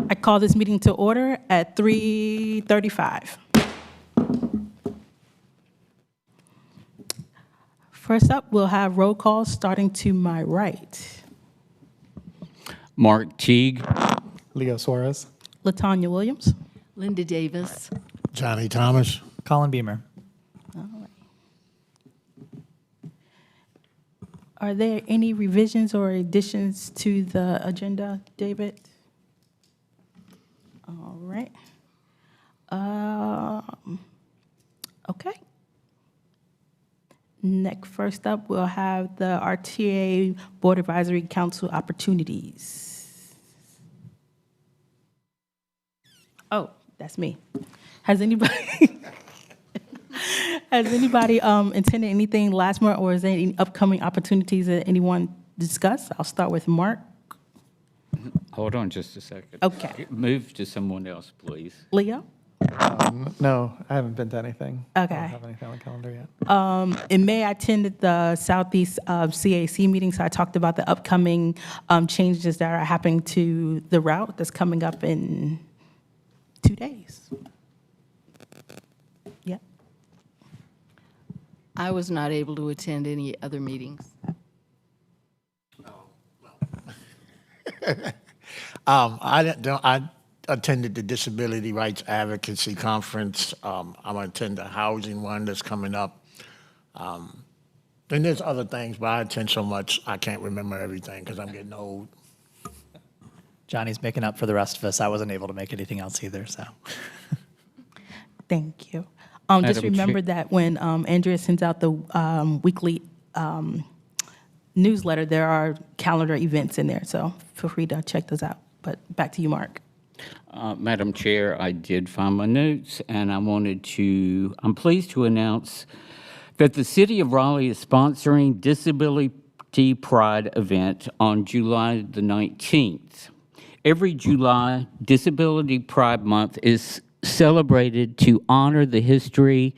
I call this meeting to order at 3:35. First up, we'll have roll call starting to my right. Mark Teague. Leo Suarez. Latanya Williams. Linda Davis. Johnny Thomas. Colin Beamer. All right. Are there any revisions or additions to the agenda, David? All right. Okay. Next, first up, we'll have the RTA Board Advisory Council opportunities. Oh, that's me. Has anybody intended anything last month, or is there any upcoming opportunities that anyone discussed? I'll start with Mark. Hold on just a second. Okay. Move to someone else, please. Leo? No, I haven't been to anything. Okay. I don't have anything on the calendar yet. In May, I attended the Southeast CAC meeting, so I talked about the upcoming changes that are happening to the route that's coming up in 2 days. Yeah. I was not able to attend any other meetings. I attended the Disability Rights Advocacy Conference. I'm going to attend the housing one that's coming up. And there's other things, but I attend so much I can't remember everything because I'm getting old. Johnny's making up for the rest of us. I wasn't able to make anything else either, so. Thank you. Just Madam remember Chair. that when Andrea sends out the weekly newsletter, there are calendar events in there, so feel free to check those out. But back to you, Mark. Madam Chair, I did find my notes, and I'm pleased to announce that the City of Raleigh is sponsoring Disability Pride event on July the 19th. Every July, Disability Pride Month is celebrated to honor the history,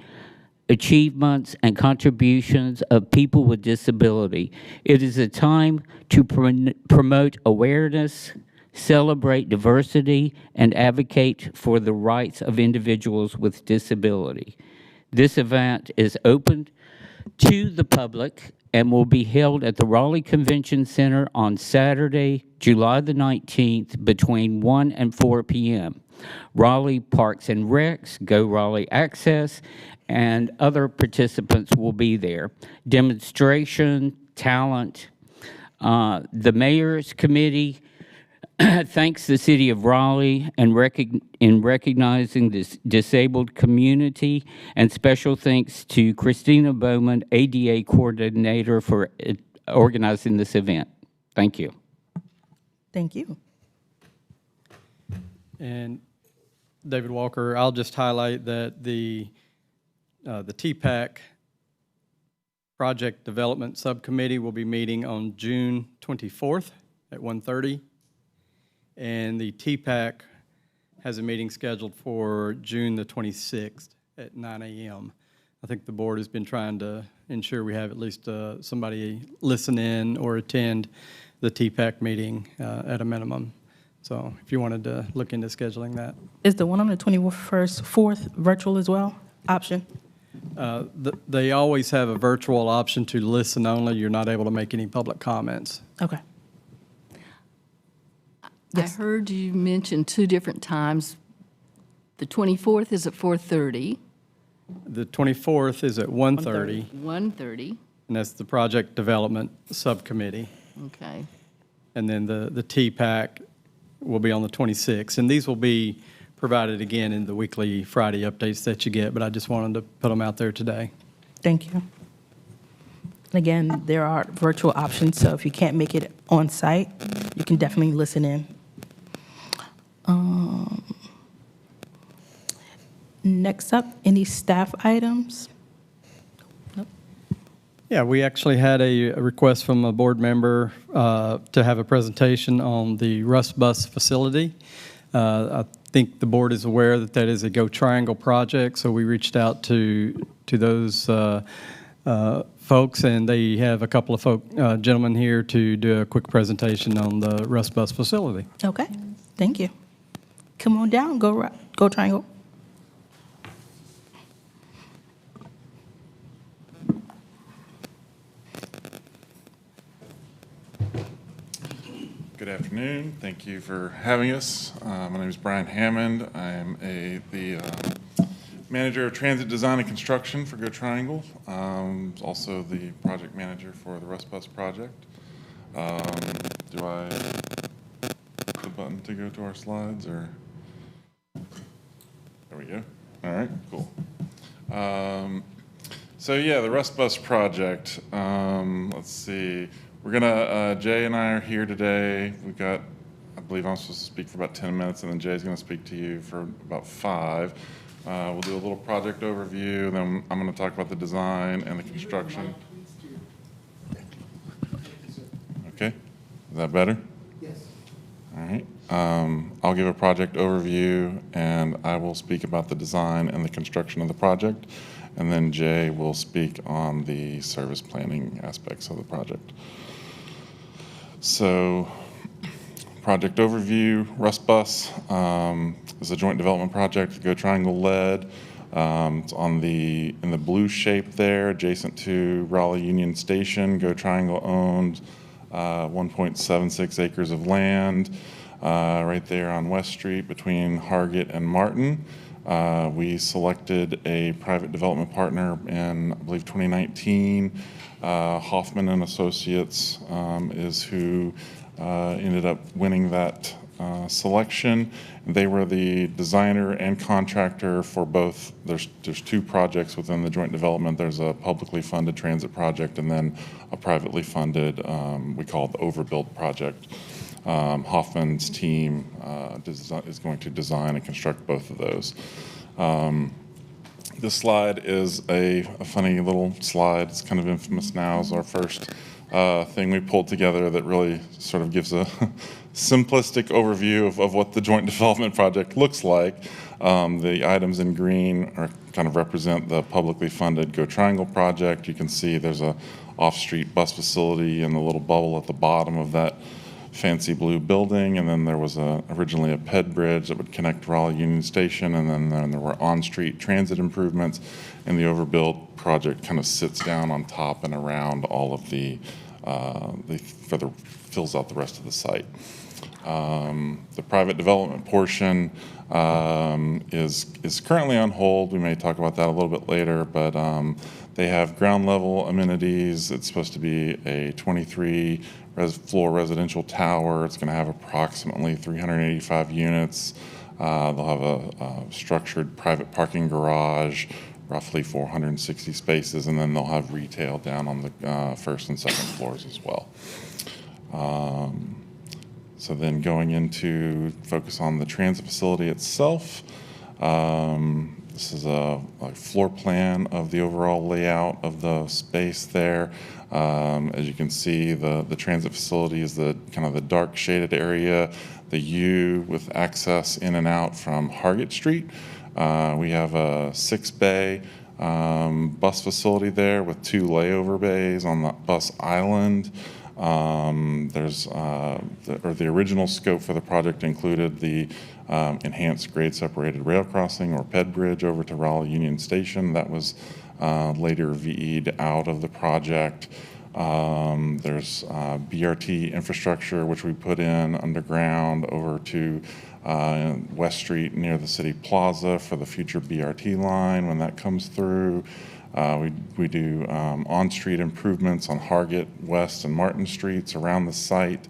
achievements, and contributions of people with disability. It is a time to promote awareness, celebrate diversity, and advocate for the rights of individuals with disability. This event is open to the public and will be held at the Raleigh Convention Center on Saturday, July the 19th, between 1 and 4 p.m. Raleigh Parks and Recs, Go Raleigh Access, and other participants will be there. Demonstration, talent, the Mayor's Committee thanks the City of Raleigh in recognizing this disabled community, and special thanks to Christina Bowman, ADA Coordinator, for organizing this event. Thank you. Thank you. And David Walker, I'll just highlight that the TPAC Project Development Subcommittee will be meeting on June 24th at 1:30. And the TPAC has a meeting scheduled for June the 26th at 9 a.m. I think the board has been trying to ensure we have at least somebody listen in or attend the TPAC meeting at a minimum. So if you wanted to look into scheduling that. Is the one on the 21st, 4th virtual as well, option? They always have a virtual option to listen only. You're not able to make any public comments. Okay. Yes. I heard you mention 2 different times. The 24th is at 4:30. The 24th is at 1:30, 1:30. and that's the Project Development Subcommittee. Okay. And then the TPAC will be on the 26th. And these will be provided again in the weekly Friday updates that you get, but I just wanted to put them out there today. Thank you. Again, there are virtual options, so if you can't make it on site, you can definitely listen in. Next up, any staff items? Nope. Yeah, we actually had a request from a board member to have a presentation on the Rust Bus facility. I think the board is aware that that is a Go Triangle project, so we reached out to those folks, and they have a couple of gentlemen here to do a quick presentation on the Rust Bus facility. Okay, thank you. Come on down, go Triangle. Good afternoon. Thank you for having us. My name is Brian Hammond. I am the manager of transit design and construction for Go Triangle. Also the project manager for the Rust Bus project. Do I hit the button to go to our slides, or? There we go. All right, cool. So yeah, the Rust Bus project. Let's see. We're gonna, Jay and I are here today. We've got, I believe I'm supposed to speak for about 10 minutes, and then Jay's gonna speak to you for about 5. We'll do a little project overview, then I'm gonna talk about the design and the construction. Okay, is that better? Yes. All right. I'll give a project overview, and I will speak about the design and the construction of the project, and then Jay will speak on the service planning aspects of the project. So, project overview, Rust Bus is a joint development project Go Triangle led. It's in the blue shape there, adjacent to Raleigh Union Station. Go Triangle owned 1.76 acres of land right there on West Street between Hargett and Martin. We selected a private development partner in, I believe, 2019. Hoffman and Associates is who ended up winning that selection. They were the designer and contractor for both. There's 2 projects within the joint development. There's a publicly funded transit project and then a privately funded, we call it the overbuild project. Hoffman's team is going to design and construct both of those. This slide is a funny little slide. It's kind of infamous now. It's our first thing we pulled together that really sort of gives a simplistic overview of what the joint development project looks like. The items in green kind of represent the publicly funded Go Triangle project. You can see there's a off-street bus facility and the little bubble at the bottom of that fancy blue building, and then there was originally a ped bridge that would connect Raleigh Union Station, and then there were on-street transit improvements, and the overbuild project kind of sits down on top and around all of fills out the rest of the site. The private development portion is currently on hold. We may talk about that a little bit later, but they have ground level amenities. It's supposed to be a 23 floor residential tower. It's going to have approximately 385 units. They'll have a structured private parking garage, roughly 460 spaces, and then they'll have retail down on the first and second floors as well. So then going into focus on the transit facility itself. This is a floor plan of the overall layout of the space there. As you can see, the transit facility is the kind of the dark shaded area, the U with access in and out from Hargett Street. We have a 6-bay bus facility there with 2 layover bays on the bus island. The original scope for the project included the enhanced grade separated rail crossing or ped bridge over to Raleigh Union Station. That was later VE'd out of the project. There's BRT infrastructure, which we put in underground over to West Street near the City Plaza for the future BRT line when that comes through. We do on-street improvements on Hargett, West, and Martin Streets around the site.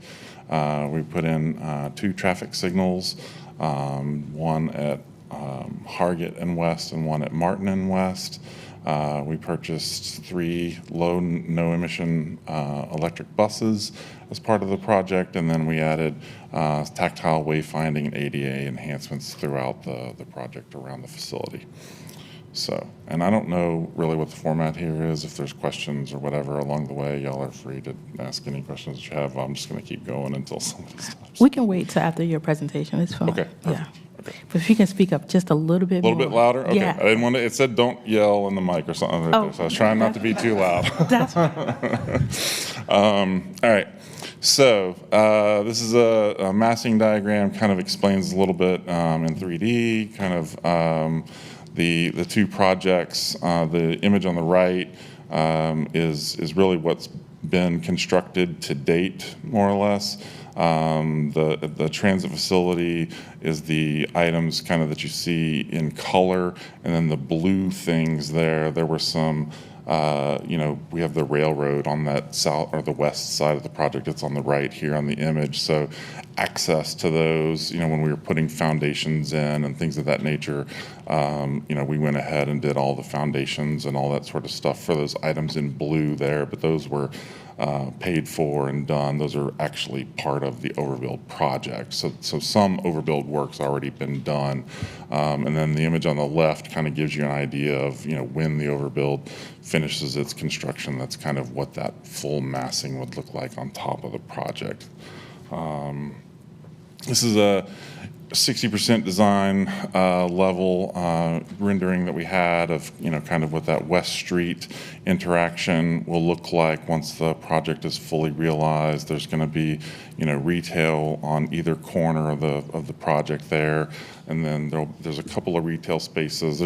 We put in 2 traffic signals, one at Hargett and West and one at Martin and West. We purchased 3 low, no emission electric buses as part of the project, and then we added tactile wayfinding and ADA enhancements throughout the project around the facility. So, and I don't know really what the format here is. If there's questions or whatever along the way, y'all are free to ask any questions that you have. I'm just going to keep going until somebody stops. We can wait till after your presentation. It's fine. Okay. Yeah. Okay. But if you can speak up just a little bit more. A little bit louder? Okay. Yeah. I didn't want to, it said don't yell in the mic or something right there, so I was trying not to be too loud. That's fine. All right. So this is a massing diagram, kind of explains a little bit in 3D, kind of the two projects. The image on the right is really what's been constructed to date, more or less. The transit facility is the items kind of that you see in color, and then the blue things there were some, we have the railroad on that south or the west side of the project. It's on the right here on the image. So access to those, when we were putting foundations in and things of that nature, we went ahead and did all the foundations and all that sort of stuff for those items in blue there, but those were paid for and done. Those are actually part of the overbuild project. So some overbuild work's already been done. And then the image on the left kind of gives you an idea of, when the overbuild finishes its construction. That's kind of what that full massing would look like on top of the project. This is a 60% design level rendering that we had of, kind of what that West Street interaction will look like once the project is fully realized. There's going to be, retail on either corner of the project there, and then there's a couple of retail spaces.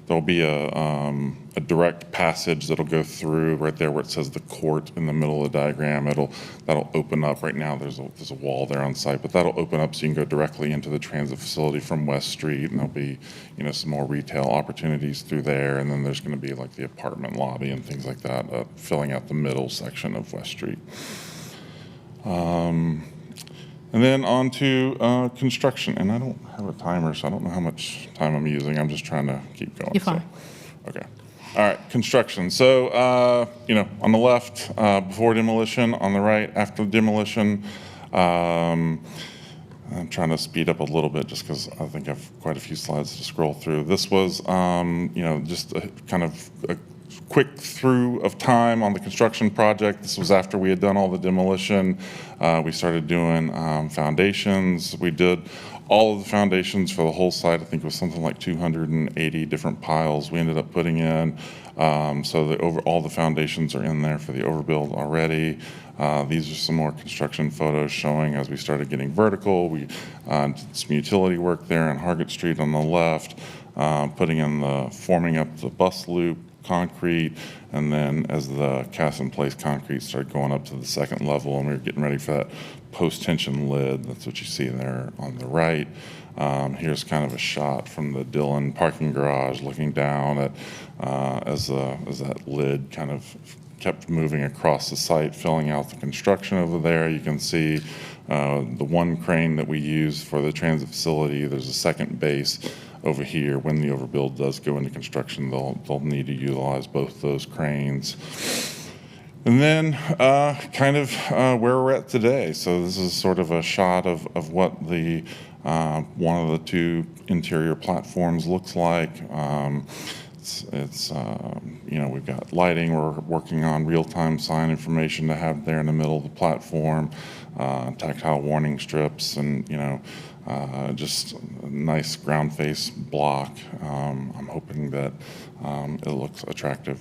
There'll be a direct passage that'll go through right there where it says the court in the middle of the diagram. That'll open up. Right now there's a wall there on site, but that'll open up so you can go directly into the transit facility from West Street, and there'll be some more retail opportunities through there, and then there's going to be like the apartment lobby and things like that filling out the middle section of West Street. And then on to construction, and I don't have a timer, so I don't know how much time I'm using. I'm just trying to keep going. You're fine. Okay. All right, construction. So, on the left, before demolition, on the right, after demolition. I'm trying to speed up a little bit just because I think I have quite a few slides to scroll through. This was, just a kind of a quick through of time on the construction project. This was after we had done all the demolition. We started doing foundations. We did all of the foundations for the whole site. I think it was something like 280 different piles we ended up putting in. So all the foundations are in there for the overbuild already. These are some more construction photos showing as we started getting vertical. We did some utility work there on Hargett Street on the left, forming up the bus loop concrete, and then as the cast in place concrete started going up to the second level and we were getting ready for that post-tension lid. That's what you see there on the right. Here's kind of a shot from the Dillon parking garage looking down at as that lid kind of kept moving across the site, filling out the construction over there. You can see the one crane that we use for the transit facility. There's a second base over here. When the overbuild does go into construction, they'll need to utilize both those cranes. And then kind of where we're at today. So this is sort of a shot of what the one of the two interior platforms looks like. We've got lighting. We're working on real-time sign information to have there in the middle of the platform, tactile warning strips, and just a nice ground face block. I'm hoping that it looks attractive.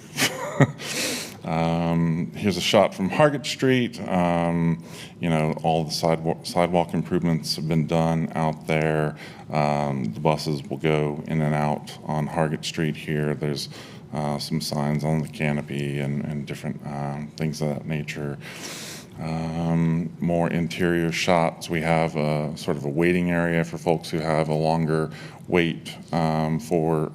Here's a shot from Hargett Street. All the sidewalk improvements have been done out there. The buses will go in and out on Hargett Street here. There's some signs on the canopy and different things of that nature. More interior shots. We have sort of a waiting area for folks who have a longer wait for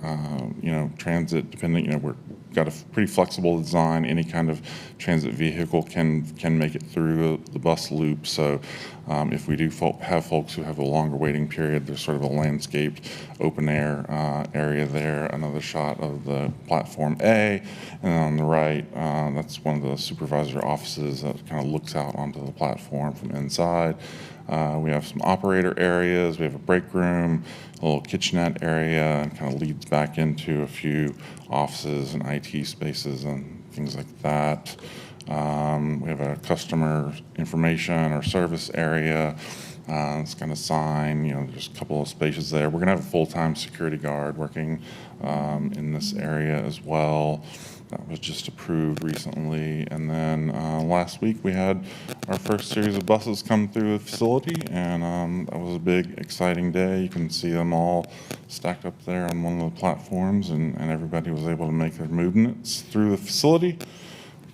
transit. Depending, we've got a pretty flexible design. Any kind of transit vehicle can make it through the bus loop. So if we do have folks who have a longer waiting period, there's sort of a landscaped open air area there. Another shot of the platform A, and on the right, that's one of the supervisor offices that kind of looks out onto the platform from inside. We have some operator areas. We have a break room, a little kitchenette area, and kind of leads back into a few offices and IT spaces and things like that. We have a customer information or service area. It's got a sign, there's a couple of spaces there. We're going to have a full-time security guard working in this area as well. That was just approved recently. And then last week we had our first series of buses come through the facility, and that was a big, exciting day. You can see them all stacked up there on one of the platforms, and everybody was able to make their movements through the facility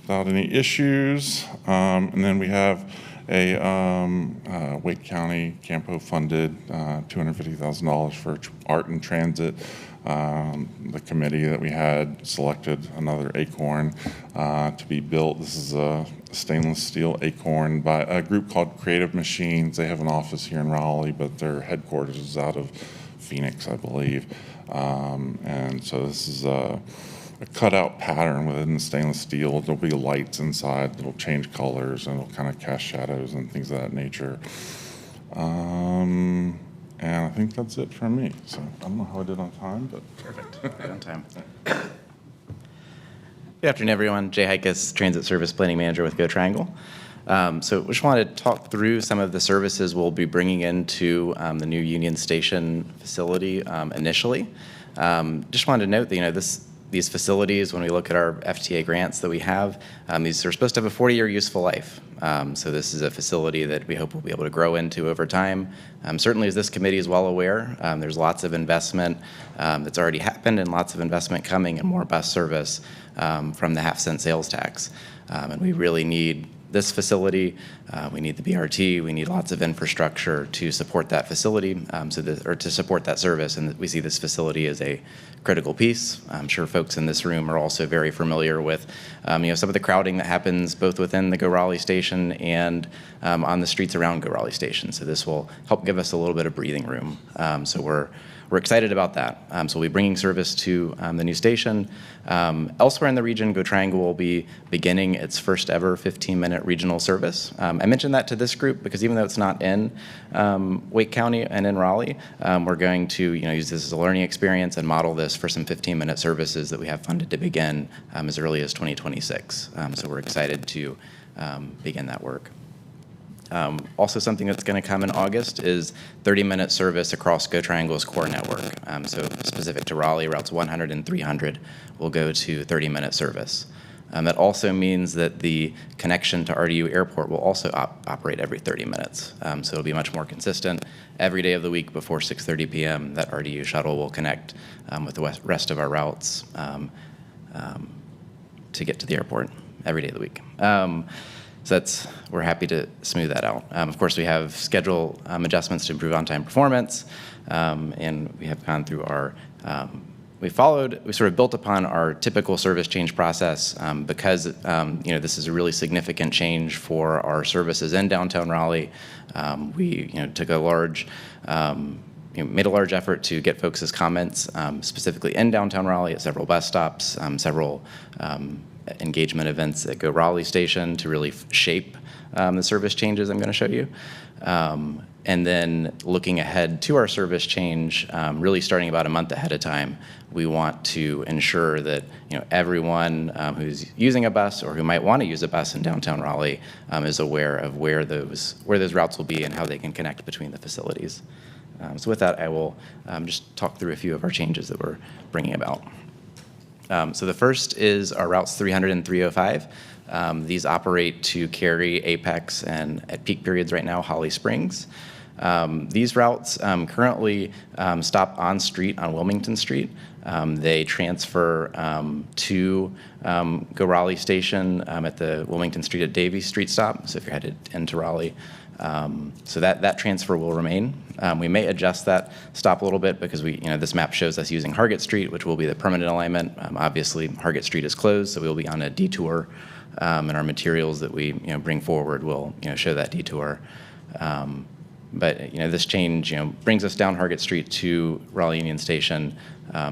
without any issues. And then we have a Wake County Campo funded $250,000 for art and transit. The committee that we had selected another acorn to be built. This is a stainless steel acorn by a group called Creative Machines. They have an office here in Raleigh, but their headquarters is out of Phoenix, I believe. And so this is a cutout pattern within the stainless steel. There'll be lights inside that'll change colors, and it'll kind of cast shadows and things of that nature. And I think that's it from me. So I don't know how I did on time, but perfect. Right on time. Good afternoon, everyone. Jay Hikas, Transit Service Planning Manager with Go Triangle. So we just wanted to talk through some of the services we'll be bringing into the new Union Station facility initially. Just wanted to note that these facilities, when we look at our FTA grants that we have, these are supposed to have a 40-year useful life. So this is a facility that we hope we'll be able to grow into over time. Certainly, as this committee is well aware, there's lots of investment that's already happened and lots of investment coming and more bus service from the half-cent sales tax. And we really need this facility, we need the BRT, we need lots of infrastructure to support that facility, to support that service, and we see this facility as a critical piece. I'm sure folks in this room are also very familiar with some of the crowding that happens both within the Go Raleigh station and on the streets around Go Raleigh station. So this will help give us a little bit of breathing room. So we're excited about that. So we'll be bringing service to the new station. Elsewhere in the region, Go Triangle will be beginning its first ever 15-minute regional service. I mentioned that to this group because even though it's not in Wake County and in Raleigh, we're going to use this as a learning experience and model this for some 15-minute services that we have funded to begin as early as 2026. So we're excited to begin that work. Also something that's going to come in August is 30-minute service across Go Triangle's core network. So specific to Raleigh, routes 100 and 300 will go to 30-minute service. That also means that the connection to RDU Airport will also operate every 30 minutes. So it'll be much more consistent. Every day of the week before 6:30 p.m., that RDU shuttle will connect with the rest of our routes to get to the airport every day of the week. So we're happy to smooth that out. Of course, we have schedule adjustments to improve on-time performance, and we have gone through our, we sort of built upon our typical service change process because, this is a really significant change for our services in downtown Raleigh. We, took a large, made a large effort to get folks' comments specifically in downtown Raleigh at several bus stops, several engagement events at Go Raleigh Station to really shape the service changes I'm going to show you. And then looking ahead to our service change, really starting about a month ahead of time, we want to ensure that everyone who's using a bus or who might want to use a bus in downtown Raleigh is aware of where those routes will be and how they can connect between the facilities. So with that, I will just talk through a few of our changes that we're bringing about. So the first is our routes 300 and 305. These operate to carry Apex and at peak periods right now, Holly Springs. These routes currently stop on street on Wilmington Street. They transfer to Go Raleigh Station at the Wilmington Street at Davie Street stop, so if you're headed into Raleigh. So that transfer will remain. We may adjust that stop a little bit because this map shows us using Hargett Street, which will be the permanent alignment. Obviously, Hargett Street is closed, so we'll be on a detour, and our materials that we bring forward will show that detour. But this change brings us down Hargett Street to Raleigh Union Station.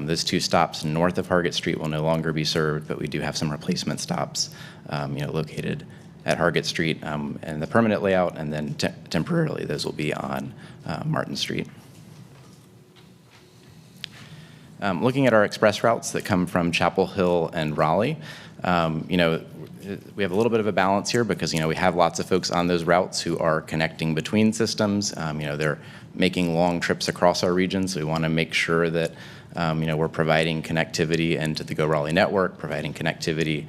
Those two stops north of Hargett Street will no longer be served, but we do have some replacement stops located at Hargett Street and the permanent layout, and then temporarily those will be on Martin Street. Looking at our express routes that come from Chapel Hill and Raleigh, we have a little bit of a balance here because, we have lots of folks on those routes who are connecting between systems. They're making long trips across our region, so we want to make sure that, we're providing connectivity into the Go Raleigh network, providing connectivity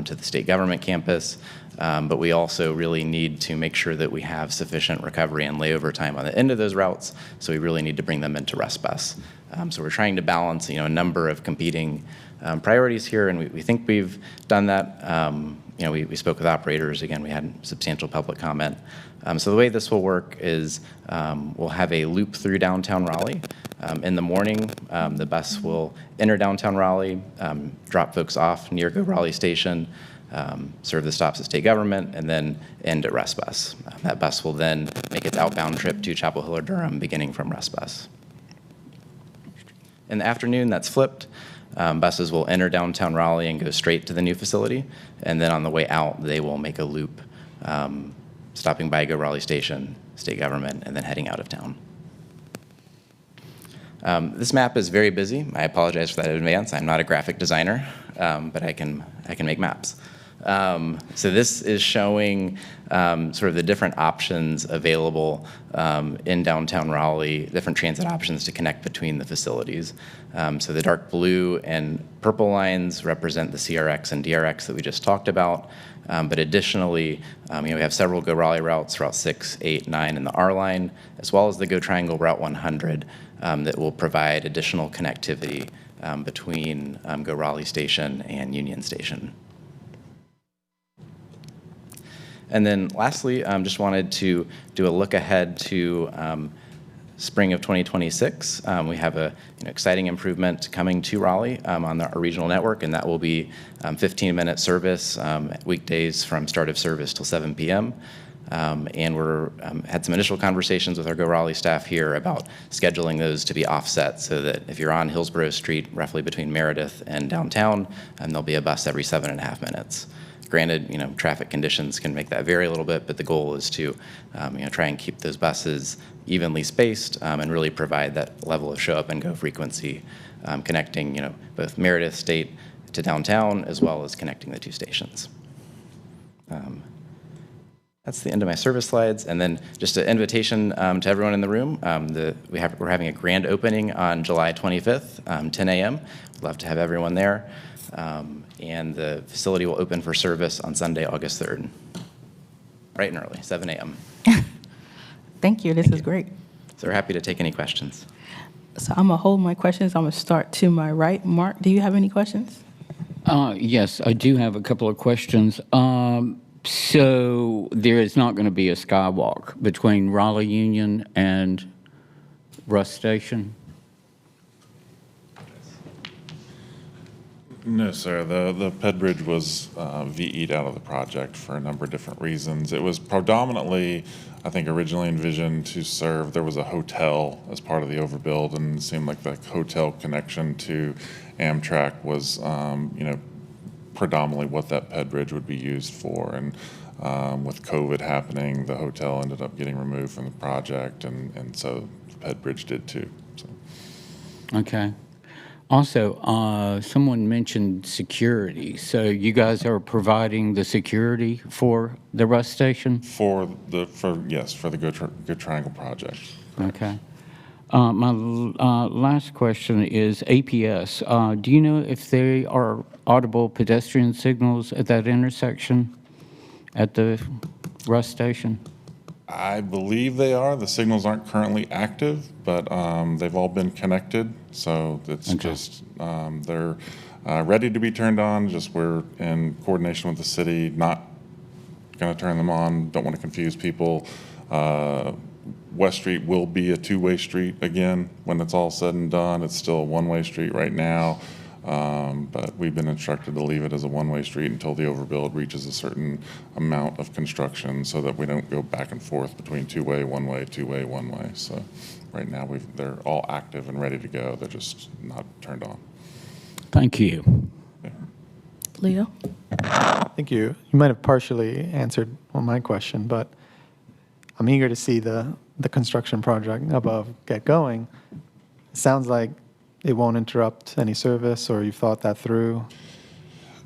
to the state government campus. But we also really need to make sure that we have sufficient recovery and layover time on the end of those routes, so we really need to bring them into rest bus. So we're trying to balance, a number of competing priorities here, and we think we've done that. We spoke with operators. Again, we had substantial public comment. So the way this will work is we'll have a loop through downtown Raleigh. In the morning, the bus will enter downtown Raleigh, drop folks off near Go Raleigh Station, serve the stops at state government, and then end at rest bus. That bus will then make its outbound trip to Chapel Hill or Durham, beginning from rest bus. In the afternoon, that's flipped. Buses will enter downtown Raleigh and go straight to the new facility, and then on the way out, they will make a loop, stopping by Go Raleigh Station, state government, and then heading out of town. This map is very busy. I apologize for that in advance. I'm not a graphic designer, but I can make maps. So this is showing sort of the different options available in downtown Raleigh, different transit options to connect between the facilities. So the dark blue and purple lines represent the CRX and DRX that we just talked about. But additionally, we have several Go Raleigh routes, Route 6, 8, 9, and the R line, as well as the Go Triangle Route 100 that will provide additional connectivity between Go Raleigh Station and Union Station. And then lastly, just wanted to do a look ahead to spring of 2026. We have an exciting improvement coming to Raleigh on our regional network, and that will be 15-minute service weekdays from start of service till 7 p.m. And we're had some initial conversations with our Go Raleigh staff here about scheduling those to be offset so that if you're on Hillsborough Street, roughly between Meredith and downtown, there'll be a bus every 7.5 minutes. Granted, traffic conditions can make that vary a little bit, but the goal is to, try and keep those buses evenly spaced and really provide that level of show up and go frequency, connecting, both Meredith State to downtown as well as connecting the two stations. That's the end of my service slides, and then just an invitation to everyone in the room. We're having a grand opening on July 25th, 10 a.m. We'd love to have everyone there. And the facility will open for service on Sunday, August 3rd, bright and early, 7 a.m. Thank you. This is great. So we're happy to take any questions. So I'm going to hold my questions. I'm going to start to my right. Mark, do you have any questions? Yes, I do have a couple of questions. So there is not going to be a skywalk between Raleigh Union and Russ Station? No, sir. The PED bridge was VE'd out of the project for a number of different reasons. It was predominantly, I think, originally envisioned to serve, there was a hotel as part of the overbuild, and it seemed like the hotel connection to Amtrak was, predominantly what that PED bridge would be used for. And with COVID happening, the hotel ended up getting removed from the project, and so the PED bridge did too. So. Okay. Also, someone mentioned security. So you guys are providing the security for the Russ Station? Yes, for the Good Triangle project. Okay. My last question is APS. Do you know if they are audible pedestrian signals at that intersection at the Russ Station? I believe they are. The signals aren't currently active, but they've all been connected. So it's just, they're ready to be turned on. Just we're in coordination with the city, not going to turn them on. Don't want to confuse people. West Street will be a two-way street again when it's all said and done. It's still a one-way street right now. But we've been instructed to leave it as a one-way street until the overbuild reaches a certain amount of construction so that we don't go back and forth between two-way, one-way, two-way, one-way. So right now they're all active and ready to go. They're just not turned on. Thank you. Yeah. Leo? Thank you. You might have partially answered on my question, but I'm eager to see the construction project above get going. It sounds like it won't interrupt any service, or you've thought that through?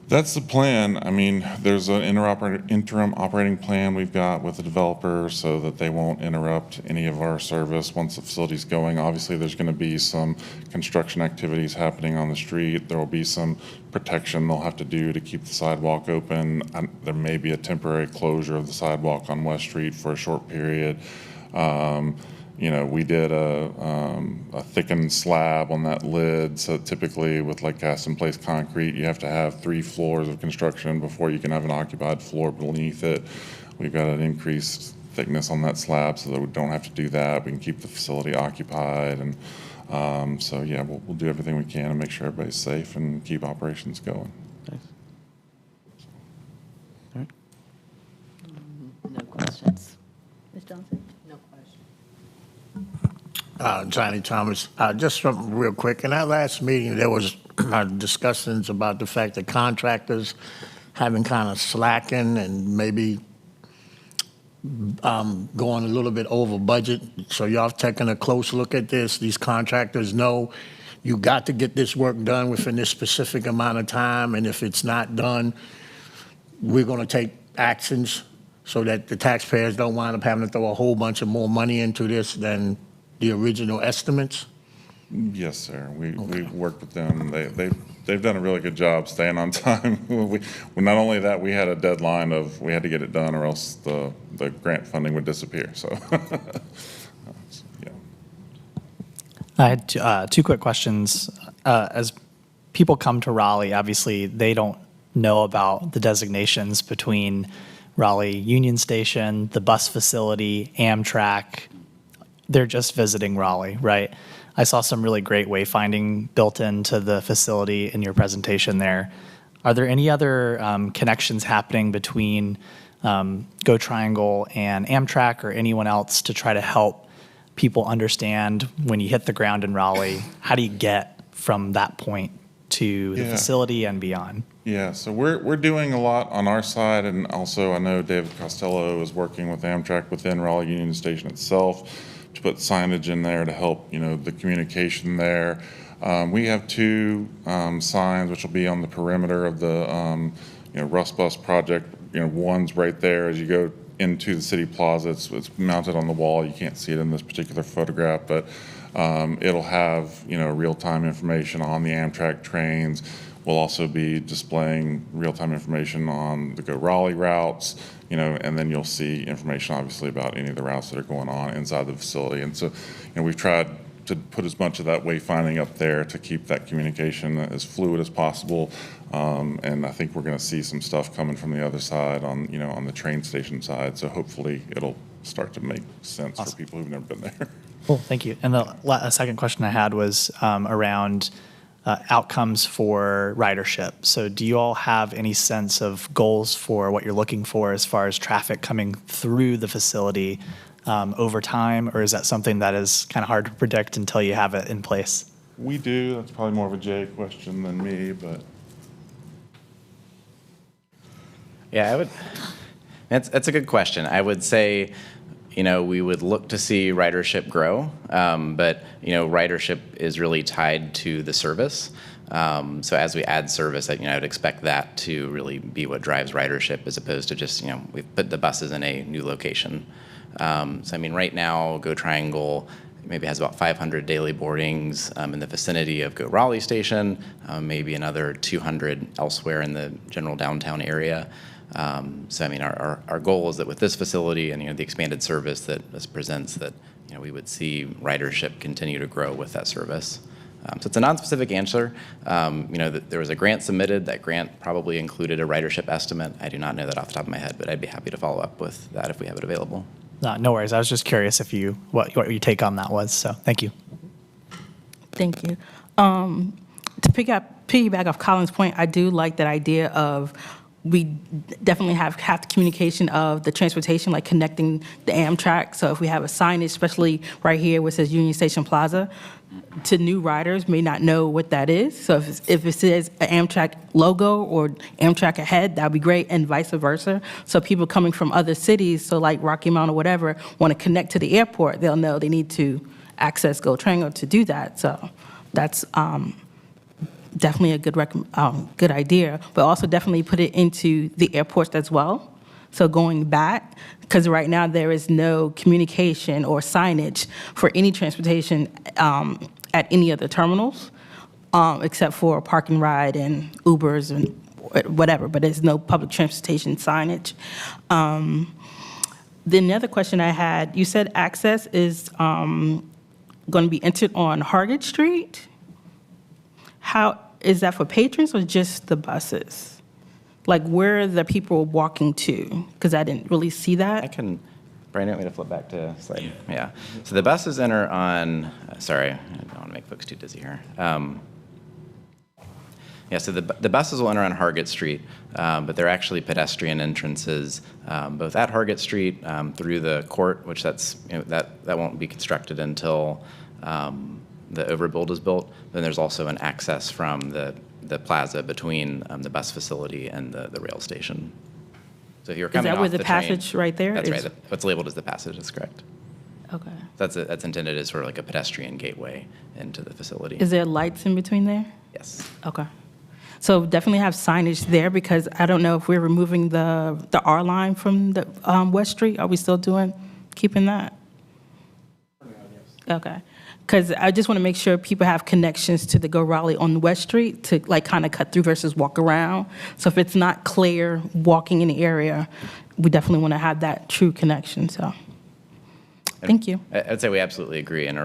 That's the plan. I mean, there's an interim operating plan we've got with the developer so that they won't interrupt any of our service once the facility's going. Obviously, there's going to be some construction activities happening on the street. There will be some protection they'll have to do to keep the sidewalk open. There may be a temporary closure of the sidewalk on West Street for a short period. You know, we did a thickened slab on that lid. So typically with like cast in place concrete, you have to have 3 floors of construction before you can have an occupied floor beneath it. We've got an increased thickness on that slab so that we don't have to do that. We can keep the facility occupied. And so, yeah, we'll do everything we can to make sure everybody's safe and keep operations going. Nice. All right. No questions. Ms. Johnson? No questions. Johnny Thomas, just something real quick. In our last meeting, there was discussions about the fact that contractors have been kind of slacking and maybe going a little bit over budget. So y'all have taken a close look at this. These contractors know you got to get this work done within this specific amount of time, and if it's not done, we're going to take actions so that the taxpayers don't wind up having to throw a whole bunch of more money into this than the original estimates? Yes, sir. We worked with them. They've done a really good job staying on time. Not only that, we had a deadline of we had to get it done or else the grant funding would disappear. So, yeah. I had 2 quick questions. As people come to Raleigh, obviously they don't know about the designations between Raleigh Union Station, the bus facility, Amtrak. They're just visiting Raleigh, right? I saw some really great wayfinding built into the facility in your presentation there. Are there any other connections happening between Go Triangle and Amtrak or anyone else to try to help people understand when you hit the ground in Raleigh, how do you get from that point to the facility and beyond? Yeah, so we're doing a lot on our side, and also I know David Costello is working with Amtrak within Raleigh Union Station itself to put signage in there to help, you know, the communication there. We have 2 signs which will be on the perimeter of the, you know, Rust Bus project. You know, one's right there as you go into the city plaza. It's mounted on the wall. You can't see it in this particular photograph, but it'll have, you know, real-time information on the Amtrak trains. We'll also be displaying real-time information on the Go Raleigh routes, you know, and then you'll see information obviously about any of the routes that are going on inside the facility. And so, you know, we've tried to put as much of that wayfinding up there to keep that communication as fluid as possible. And I think we're going to see some stuff coming from the other side on, you know, on the train station side. So hopefully it'll start to make sense for people who've never been there. Cool, thank you. And the second question I had was around outcomes for ridership. So do you all have any sense of goals for what you're looking for as far as traffic coming through the facility over time, or is that something that is kind of hard to predict until you have it in place? We do. That's probably more of a Jay question than me, but. Yeah, I would. That's a good question. I would say, you know, we would look to see ridership grow, but, you know, ridership is really tied to the service. So as we add service, you know, I would expect that to really be what drives ridership as opposed to just, you know, we've put the buses in a new location. So, I mean, right now, Go Triangle maybe has about 500 daily boardings in the vicinity of Go Raleigh Station, maybe another 200 elsewhere in the general downtown area. So I mean, our goal is that with this facility and, you know, the expanded service that this presents, that, you know, we would see ridership continue to grow with that service. So it's a non-specific answer. You know, there was a grant submitted. That grant probably included a ridership estimate. I do not know that off the top of my head, but I'd be happy to follow up with that if we have it available. No worries. I was just curious if what your take on that was. So thank you. Thank you. To piggyback off Colin's point, I do like that idea of we definitely have the communication of the transportation, like connecting the Amtrak. So if we have a signage, especially right here where it says Union Station Plaza, to new riders may not know what that is. So if it says an Amtrak logo or Amtrak ahead, that would be great, and vice versa. So people coming from other cities, so like Rocky Mount or whatever, want to connect to the airport, they'll know they need to access Go Triangle to do that. So that's definitely a good idea, but also definitely put it into the airports as well. So going back, because right now there is no communication or signage for any transportation at any of the terminals, except for park and ride and Ubers and whatever, but there's no public transportation signage. Then the other question I had, you said access is going to be entered on Hargett Street. How, is that for patrons or just the buses? Like, where are the people walking to? Because I didn't really see that. I can, Brian, you want me to flip back to slide? Yeah. So the buses enter on, sorry, I don't want to make folks too dizzy here. Yeah, so the buses will enter on Hargett Street, but they're actually pedestrian entrances, both at Hargett Street through the court, which that's, that won't be constructed until the overbuild is built. Then there's also an access from the plaza between the bus facility and the rail station. So if you're coming Is that off where the train- passage right there That's is? right. What's labeled as the passage is correct. Okay. That's intended as sort of like a pedestrian gateway into the facility. Is there lights in between there? Yes. Okay. So definitely have signage there, because I don't know if we're removing the R line from the West Street. Are we still keeping that? Okay. Because I just want to make sure people have connections to the Go Raleigh on West Street to like kind of cut through versus walk around. So if it's not clear walking in the area, we definitely want to have that true connection. So thank you. I'd say we absolutely agree, and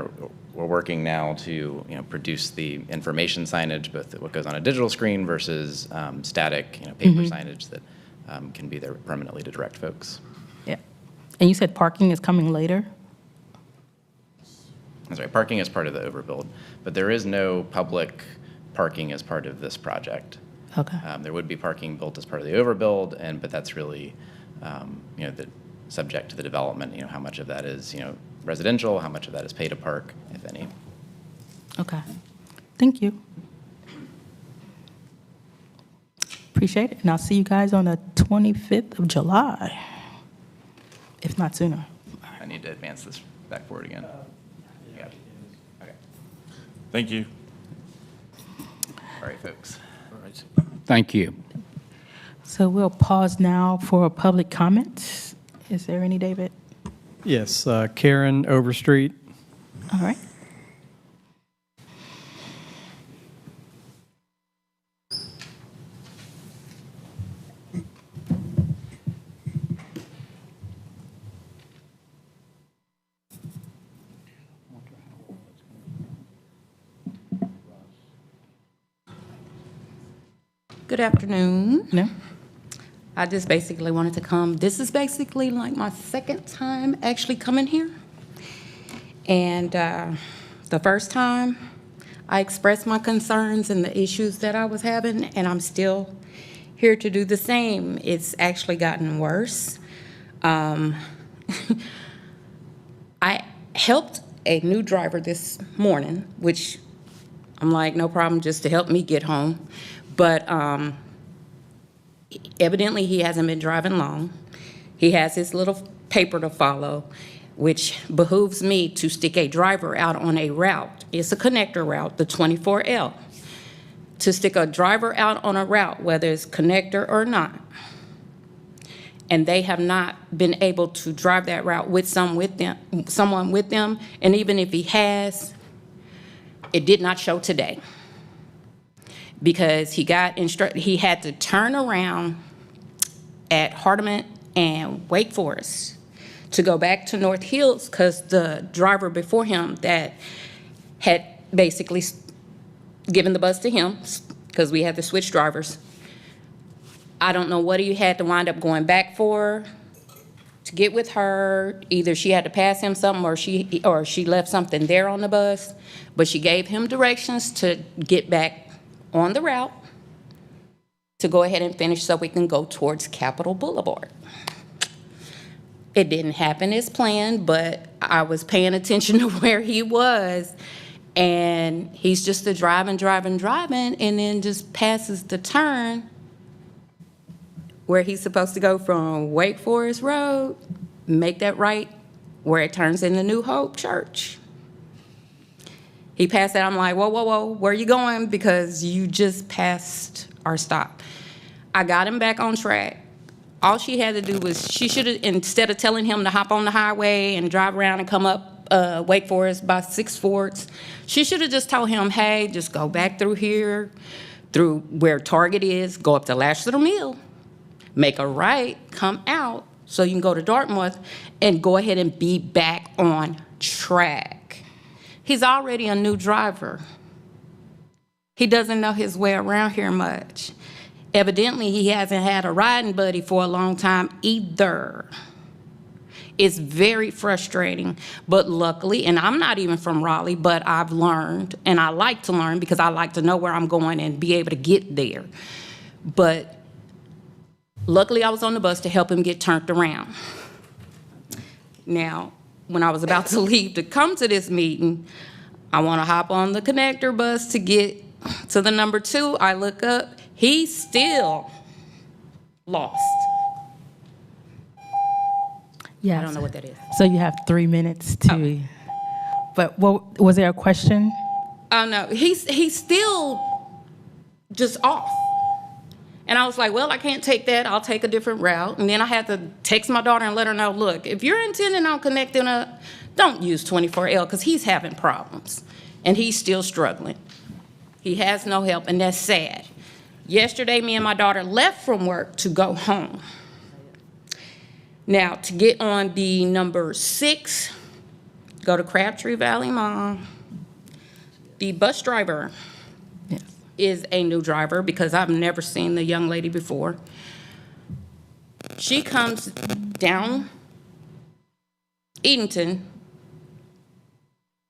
we're working now to produce the information signage, both what goes on a digital screen versus static paper signage that can be there permanently to direct folks. Yeah. And you said parking is coming later? That's right. Parking is part of the overbuild, but there is no public parking as part of this project. Okay. There would be parking built as part of the overbuild, but that's really subject to the development. How much of that is residential, how much of that is pay to park, if any. Okay. Thank you. Appreciate it. And I'll see you guys on the 25th of July, if not sooner. I need to advance this back forward again. Yeah. Okay. Thank you. All right, folks. Thank you. So we'll pause now for public comments. Is there any, David? Yes, Karen Overstreet. All right. Good afternoon. No? I just basically wanted to come. This is basically like my second time actually coming here. And the first time, I expressed my concerns and the issues that I was having, and I'm still here to do the same. It's actually gotten worse. I helped a new driver this morning, which I'm like, no problem, just to help me get home. But evidently he hasn't been driving long. He has his little paper to follow, which behooves me to stick a driver out on a route. It's a connector route, the 24L. To stick a driver out on a route, whether it's connector or not. And they have not been able to drive that route with someone with them. And even if he has, it did not show today. Because he got instructed, he had to turn around at Hardeman and Wake Forest to go back to North Hills, because the driver before him that had basically given the bus to him, because we had to switch drivers, I don't know what he had to wind up going back for to get with her. Either she had to pass him something or she left something there on the bus, but she gave him directions to get back on the route to go ahead and finish so we can go towards Capitol Boulevard. It didn't happen as planned, but I was paying attention to where he was, and he's just driving, and then just passes the turn where he's supposed to go from Wake Forest Road, make that right where it turns into New Hope Church. He passed that. I'm like, whoa, whoa, whoa, where are you going? Because you just passed our stop. I got him back on track. All she had to do was, she should have, instead of telling him to hop on the highway and drive around and come up Wake Forest by 6 Forts, she should have just told him, hey, just go back through here, through where Target is, go up to Lash Little Mill, make a right, come out, so you can go to Dartmouth and go ahead and be back on track. He's already a new driver. He doesn't know his way around here much. Evidently, he hasn't had a riding buddy for a long time either. It's very frustrating, but luckily, and I'm not even from Raleigh, but I've learned, and I like to learn because I like to know where I'm going and be able to get there. But luckily, I was on the bus to help him get turned around. Now, when I was about to leave to come to this meeting, I want to hop on the connector bus to get to the number 2. I look up, he's still lost. Yes. I don't know what that is. So you have 3 minutes to, but what, was there a question? Oh, no, he's still just off. And I was like, well, I can't take that. I'll take a different route. And then I had to text my daughter and let her know, look, if you're intending on connecting up, don't use 24L because he's having problems. And he's still struggling. He has no help, and that's sad. Yesterday, me and my daughter left from work to go home. Now, to get on the number 6, go to Crabtree Valley Mall. The bus driver is a new driver because I've never seen the young lady before. She comes down Edenton.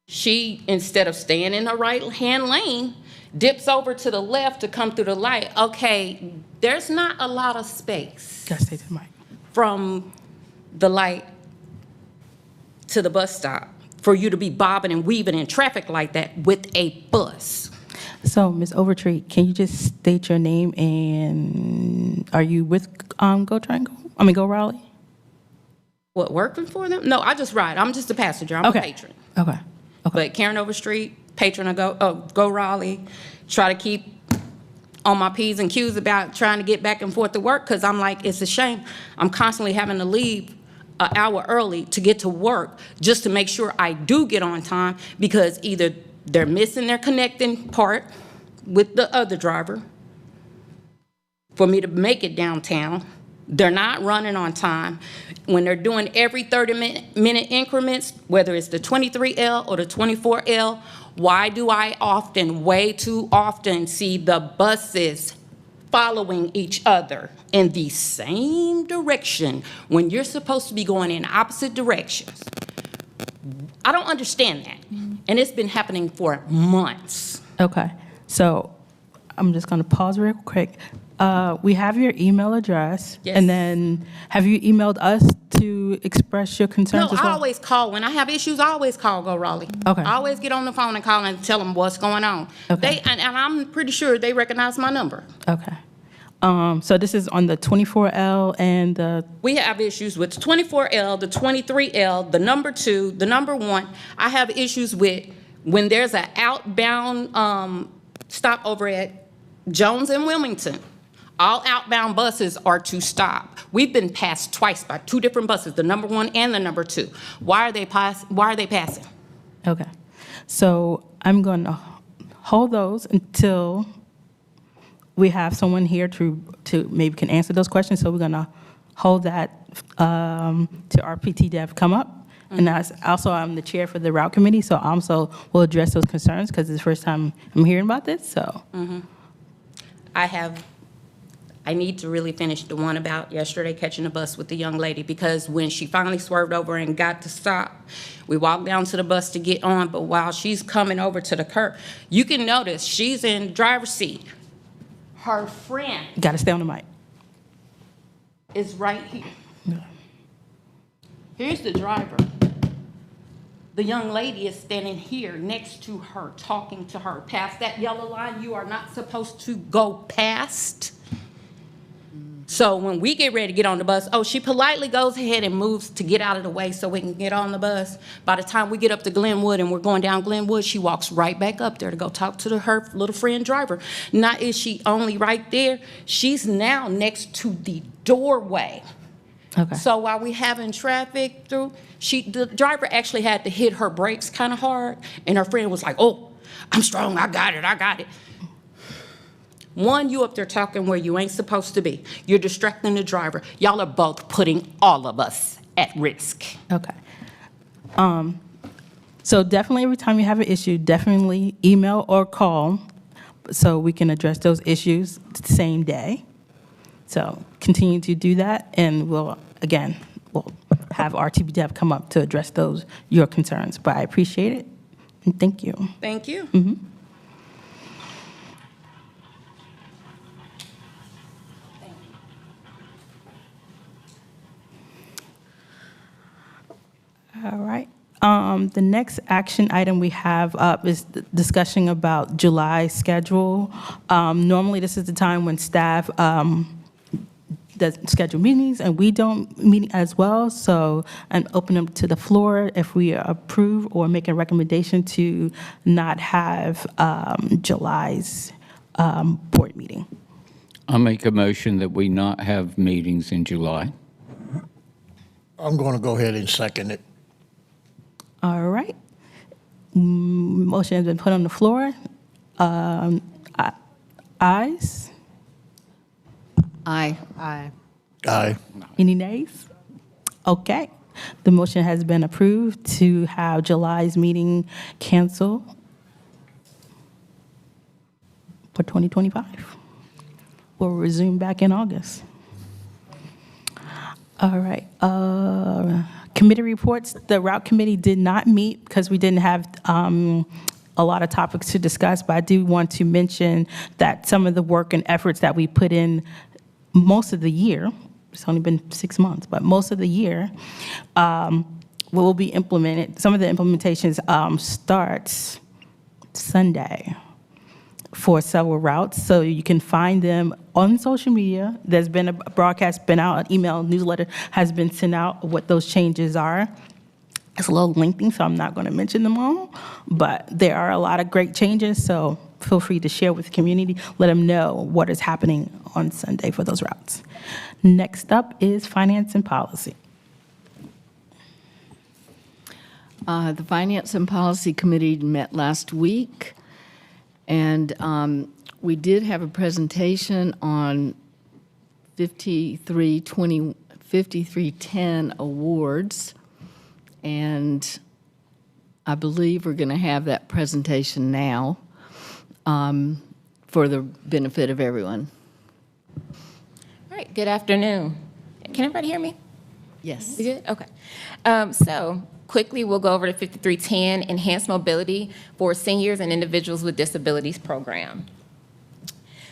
She, instead of staying in her right-hand lane, dips over to the left to come through the light. Okay, there's not a lot of space. Gotta stay to the mic. From the light to the bus stop for you to be bobbing and weaving in traffic like that with a bus. So, Ms. Overtree, can you just state your name and are you with Go Triangle? I mean, Go Raleigh? What, working for them? No, I just ride. I'm just a passenger. I'm a patron. Okay. But Karen Overstreet, patron of Go Raleigh, try to keep on my P's and Q's about trying to get back and forth to work because I'm like, it's a shame. I'm constantly having to leave an hour early to get to work just to make sure I do get on time because either they're missing their connecting part with the other driver for me to make it downtown. They're not running on time. When they're doing every 30-minute increments, whether it's the 23L or the 24L, why do I often, way too often, see the buses following each other in the same direction when you're supposed to be going in opposite directions? I don't understand that. And it's been happening for months. Okay. So I'm just going to pause real quick. We have your email address. Yes. And then have you emailed us to express your concerns No, as well? I always call. When I have issues, I always call Go Raleigh. Okay. I always get on the phone and call and tell them what's going on. Okay. And I'm pretty sure they recognize my number. Okay. So this is on the 24L and the... We have issues with the 24L, the 23L, the number 2, the number 1. I have issues with when there's an outbound stop over at Jones and Wilmington. All outbound buses are to stop. We've been passed twice by 2 different buses, the number 1 and the number 2. Why are they passing? Okay. So I'm going to hold those until we have someone here to maybe can answer those questions. So we're going to hold that to our PT Dev come up. Mm-hmm. And that's also, I'm the chair for the route committee, so I also will address those concerns because it's the first time I'm hearing about this. So I need to really finish the one about yesterday catching a bus with the young lady because when she finally swerved over and got to stop, we walked down to the bus to get on, but while she's coming over to the curb, you can notice she's in the driver's seat. Her friend got to stay on the mic. Is right here. Yeah. Here's the driver. The young lady is standing here next to her, talking to her. Past that yellow line you are not supposed to go past. So when we get ready to get on the bus, oh, she politely goes ahead and moves to get out of the way so we can get on the bus. By the time we get up to Glenwood and we're going down Glenwood, she walks right back up there to go talk to her little friend driver. Not is she only right there, she's now next to the doorway. Okay. So while we having traffic through, the driver actually had to hit her brakes kind of hard, and her friend was like, oh, I'm strong, I got it. One, you up there talking where you ain't supposed to be. You're distracting the driver. Y'all are both putting all of us at risk. Okay. So definitely every time you have an issue, definitely email or call so we can address those issues the same day. So continue to do that, and we'll have RTB come up to address your concerns. But I appreciate it, and thank you. Thank you. All right. The next action item we have up is the discussion about July schedule. Normally, this is the time when staff does schedule meetings, and we don't meet as well. So I'm open up to the floor if we approve or make a recommendation to not have July's board meeting. I'll make a motion that we not have meetings in July. I'm going to go ahead and second it. All right. Motion has been put on the floor. Ayes? Aye. Aye. Any nays? Okay. The motion has been approved to have July's meeting canceled for 2025. We'll resume back in August. All right. Committee reports. The route committee did not meet because we didn't have a lot of topics to discuss, but I do want to mention that some of the work and efforts that we put in most of the year, it's only been 6 months, but most of the year, will be implemented. Some of the implementations starts Sunday for several routes, so you can find them on social media. There's been a broadcast, been out, an email, newsletter has been sent out of what those changes are. It's a little lengthy, so I'm not going to mention them all, but there are a lot of great changes, so feel free to share with the community. Let them know what is happening on Sunday for those routes. Next up is Finance and Policy. The Finance and Policy Committee met last week, and we did have a presentation on 5310 awards, and I believe we're going to have that presentation now for the benefit of everyone. All right, good afternoon. Can everybody hear me? Yes. We good? Okay. So quickly, we'll go over the 5310 Enhanced Mobility for Seniors and Individuals with Disabilities program.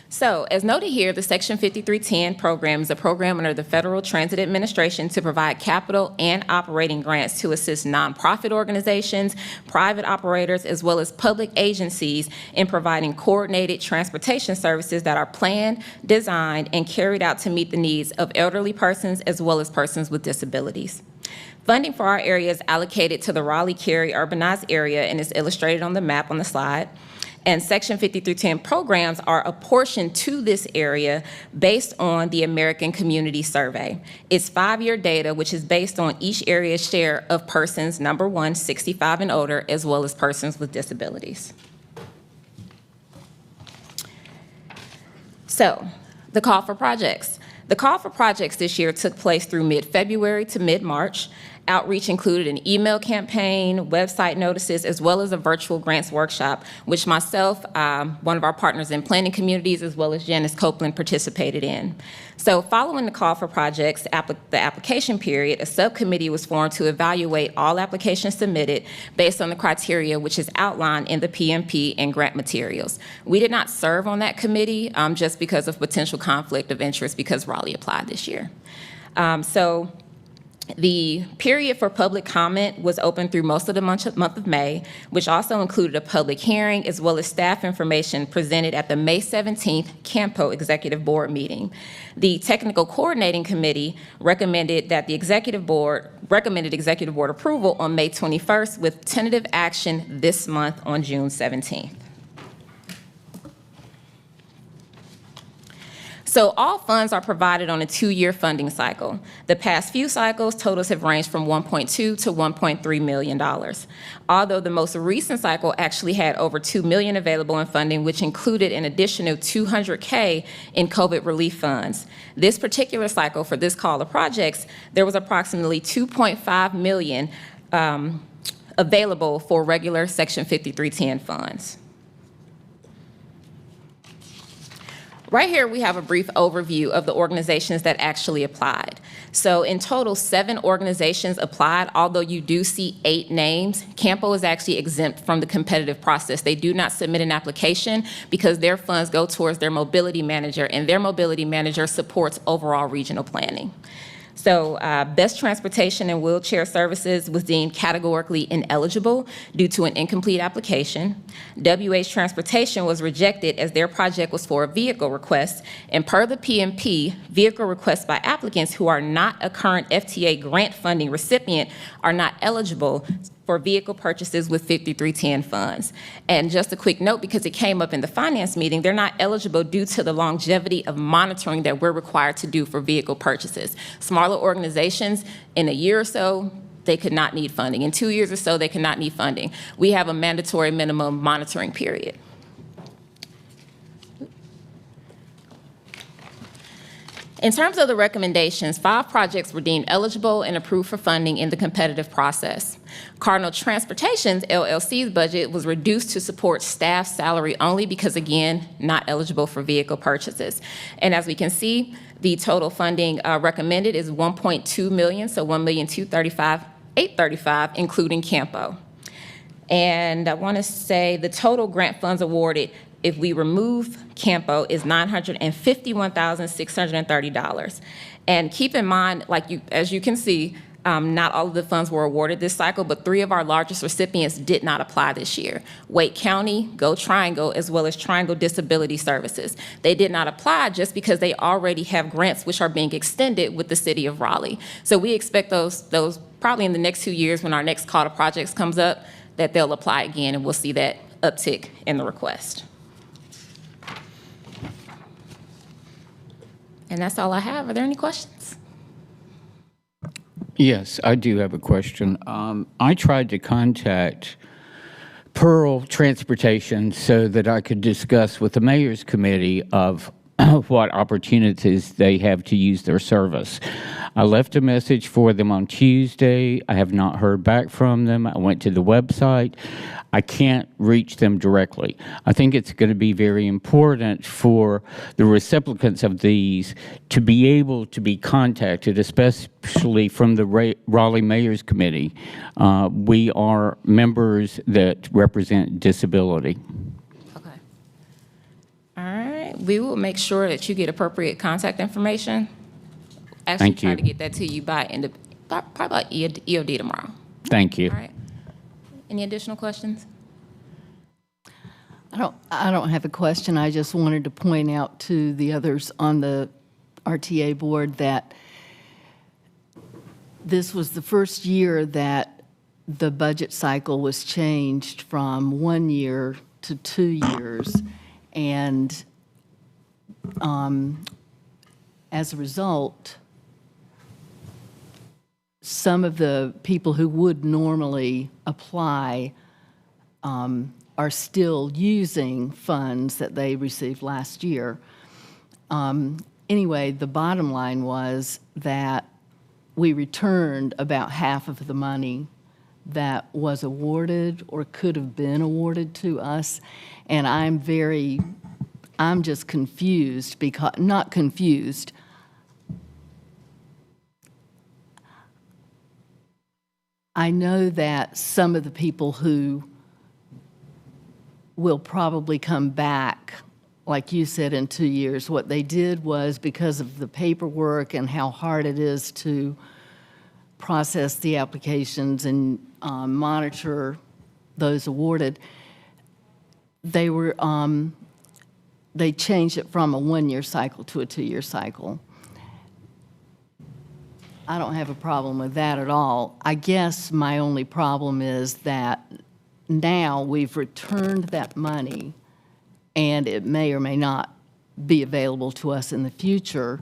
So, as noted here, the Section 5310 program is a program under the Federal Transit Administration to provide capital and operating grants to assist nonprofit organizations, private operators, as well as public agencies in providing coordinated transportation services that are planned, designed, and carried out to meet the needs of elderly persons as well as persons with disabilities. Funding for our area is allocated to the Raleigh-Cary urbanized area and is illustrated on the map on the slide. And Section 5310 programs are apportioned to this area based on the American Community Survey. It's 5-year data, which is based on each area's share of persons, number one, 65 and older, as well as persons with disabilities. So, the call for projects. The call for projects this year took place through mid-February to mid-March. Outreach included an email campaign, website notices, as well as a virtual grants workshop, which myself, one of our partners in planning communities, as well as Janice Copeland participated in. So following the call for projects, the application period, a subcommittee was formed to evaluate all applications submitted based on the criteria which is outlined in the PMP and grant materials. We did not serve on that committee just because of potential conflict of interest because Raleigh applied this year. So The period for public comment was open through most of the month of May, which also included a public hearing as well as staff information presented at the May 17th CAMPO Executive Board meeting. The Technical Coordinating Committee recommended executive board approval on May 21st with tentative action this month on June 17th. So all funds are provided on a 2-year funding cycle. The past few cycles, totals have ranged from $1.2 to $1.3 million. Although the most recent cycle actually had over $2 million available in funding, which included an additional $200K in COVID relief funds. This particular cycle for this call of projects, there was approximately $2.5 million available for regular Section 5310 funds. Right here, we have a brief overview of the organizations that actually applied. So in total, 7 organizations applied, although you do see 8 names. CAMPO is actually exempt from the competitive process. They do not submit an application because their funds go towards their mobility manager, and their mobility manager supports overall regional planning. So Best Transportation and Wheelchair Services was deemed categorically ineligible due to an incomplete application. WH Transportation was rejected as their project was for a vehicle request, and per the PMP, vehicle requests by applicants who are not a current FTA grant funding recipient are not eligible for vehicle purchases with 5310 funds. And just a quick note, because it came up in the finance meeting, they're not eligible due to the longevity of monitoring that we're required to do for vehicle purchases. Smaller organizations, in a year or so, they could not need funding. In 2 years or so, they could not need funding. We have a mandatory minimum monitoring period. In terms of the recommendations, 5 projects were deemed eligible and approved for funding in the competitive process. Cardinal Transportation's LLC's budget was reduced to support staff salary only because, again, not eligible for vehicle purchases. And as we can see, the total funding recommended is $1.2 million, so $1,235,835, including CAMPO. And I want to say the total grant funds awarded, if we remove CAMPO, is $951,630. And keep in mind, as you can see, not all of the funds were awarded this cycle, but 3 of our largest recipients did not apply this year: Wake County, Go Triangle, as well as Triangle Disability Services. They did not apply just because they already have grants which are being extended with the city of Raleigh. So we expect those probably in the next 2 years, when our next call to projects comes up, that they'll apply again, and we'll see that uptick in the request. And that's all I have. Are there any questions? Yes, I do have a question. I tried to contact Pearl Transportation so that I could discuss with the Mayor's Committee of what opportunities they have to use their service. I left a message for them on Tuesday. I have not heard back from them. I went to the website. I can't reach them directly. I think it's going to be very important for the recipients of these to be able to be contacted, especially from the Raleigh Mayor's Committee. We are members that represent disability. Okay. All right. We will make sure that you get appropriate contact information. Actually, Thank you. try to get that to you by probably by EOD tomorrow. Thank you. All right. Any additional questions? I don't have a question. I just wanted to point out to the others on the RTA board that this was the first year that the budget cycle was changed from 1 year to 2 years. And as a result, some of the people who would normally apply are still using funds that they received last year. Anyway, the bottom line was that we returned about half of the money that was awarded or could have been awarded to us. And I'm just confused because, not confused, I know that some of the people who will probably come back, like you said, in 2 years, what they did was, because of the paperwork and how hard it is to process the applications and monitor those awarded, they changed it from a 1-year cycle to a 2-year cycle. I don't have a problem with that at all. I guess my only problem is that now we've returned that money, and it may or may not be available to us in the future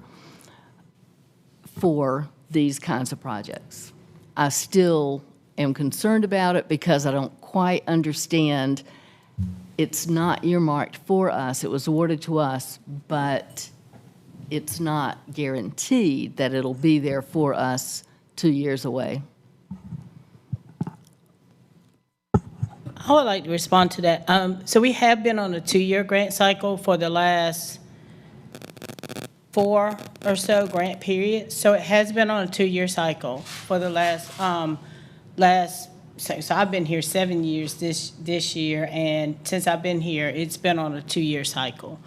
for these kinds of projects. I still am concerned about it because I don't quite understand. It's not earmarked for us. It was awarded to us, but it's not guaranteed that it'll be there for us 2 years away. I would like to respond to that. So we have been on a 2-year grant cycle for the last 4 or so grant periods. So it has been on a 2-year cycle for the so I've been here 7 years this year, and since I've been here, it's been on a 2-year cycle.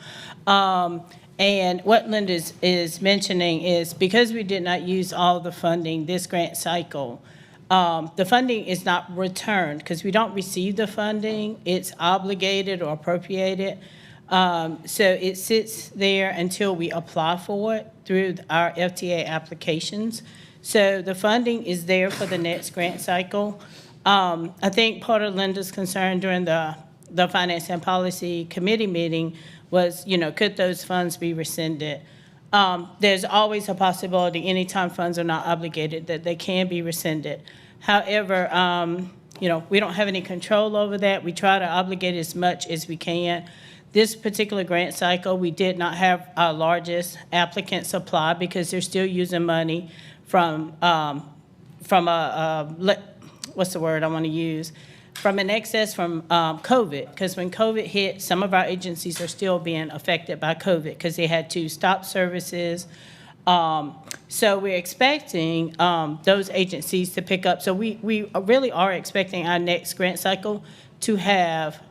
And what Linda is mentioning is because we did not use all the funding this grant cycle, the funding is not returned because we don't receive the funding. It's obligated or appropriated. So it sits there until we apply for it through our FTA applications. So the funding is there for the next grant cycle. I think part of Linda's concern during the Finance and Policy Committee meeting was, could those funds be rescinded? There's always a possibility, anytime funds are not obligated, that they can be rescinded. However, we don't have any control over that. We try to obligate as much as we can. This particular grant cycle, we did not have our largest applicant supply because they're still using money from what's the word I want to use? From an excess from COVID, because when COVID hit, some of our agencies are still being affected by COVID because they had to stop services. So we're expecting those agencies to pick up. So we really are expecting our next grant cycle to have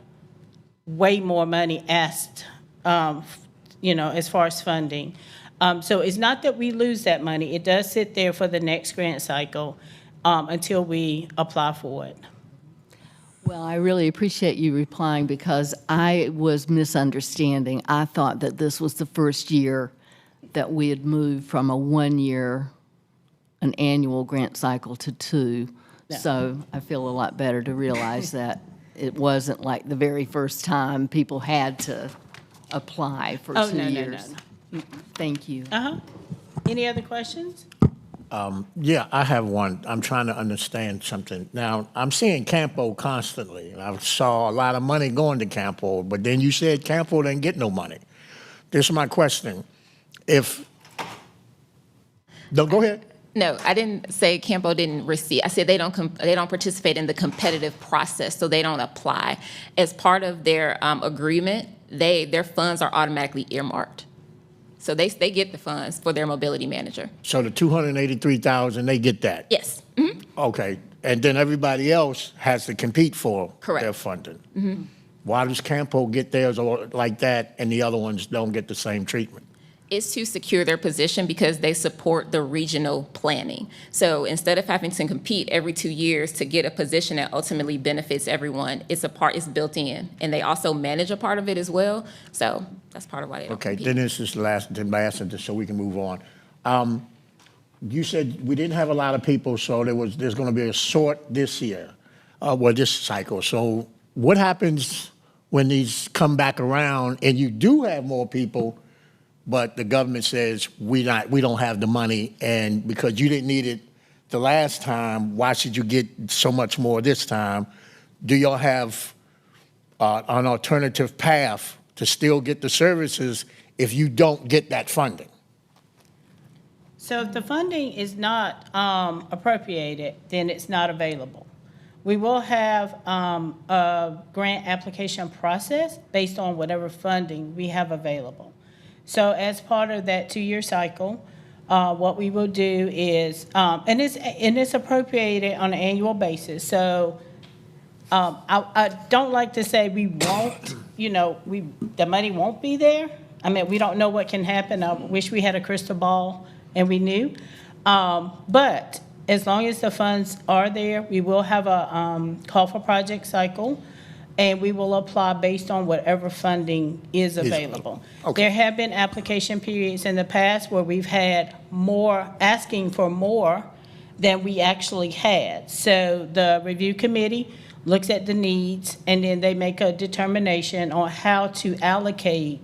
way more money asked, as far as funding. So it's not that we lose that money. It does sit there for the next grant cycle until we apply for it. Well, I really appreciate you replying because I was misunderstanding. I thought that this was the first year that we had moved from a 1-year, an annual grant cycle to 2. No. So I feel a lot better to realize that it wasn't like the very first time people had to apply for 2 years. No. Thank you. Any other questions? Yeah, I have one. I'm trying to understand something. Now, I'm seeing Campo constantly. I saw a lot of money going to Campo, but then you said Campo didn't get no money. This is my question. No, go ahead. No, I didn't say Campo didn't receive. I said they don't participate in the competitive process, so they don't apply. As part of their agreement, their funds are automatically earmarked. So they get the funds for their mobility manager. So the $283,000, they get that? Yes. Mm-hmm. Okay, and then everybody else has to compete for Correct. their funding? Mm-hmm. Why does Campo get theirs like that and the other ones don't get the same treatment? Is to secure their position because they support the regional planning. So instead of having to compete every 2 years to get a position that ultimately benefits everyone, it's built in. And they also manage a part of it as well. So that's part of why they don't Okay, compete. then this is the last so we can move on. You said we didn't have a lot of people, so there's going to be a sort this year, this cycle. So what happens when these come back around and you do have more people, but the government says we don't have the money, and because you didn't need it the last time, why should you get so much more this time? Do y'all have an alternative path to still get the services if you don't get that funding? So if the funding is not appropriated, then it's not available. We will have a grant application process based on whatever funding we have available. So as part of that 2-year cycle, what we will do is, and it's appropriated on an annual basis. So I don't like to say we won't, the money won't be there. I mean, we don't know what can happen. I wish we had a crystal ball and we knew. But As long as the funds are there, we will have a call for project cycle, and we will apply based on whatever funding is available. Okay. There have been application periods in the past where we've had more, asking for more than we actually had. So the review committee looks at the needs, and then they make a determination on how to allocate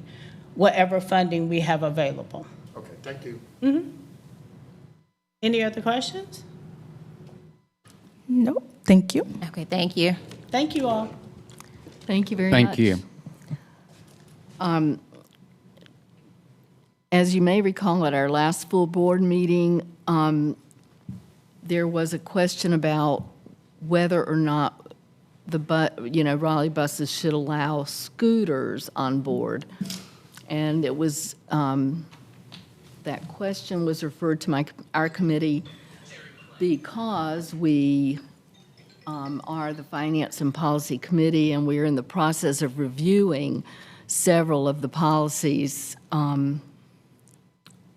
whatever funding we have available. Okay, thank you. Any other questions? Nope. Thank you. Okay, thank you. Thank you all. Thank you very much. Thank you. As you may recall, at our last full board meeting, there was a question about whether or not Raleigh buses should allow scooters on board. And it was, that question was referred to our committee because we are the Finance and Policy Committee, and we're in the process of reviewing several of the policies,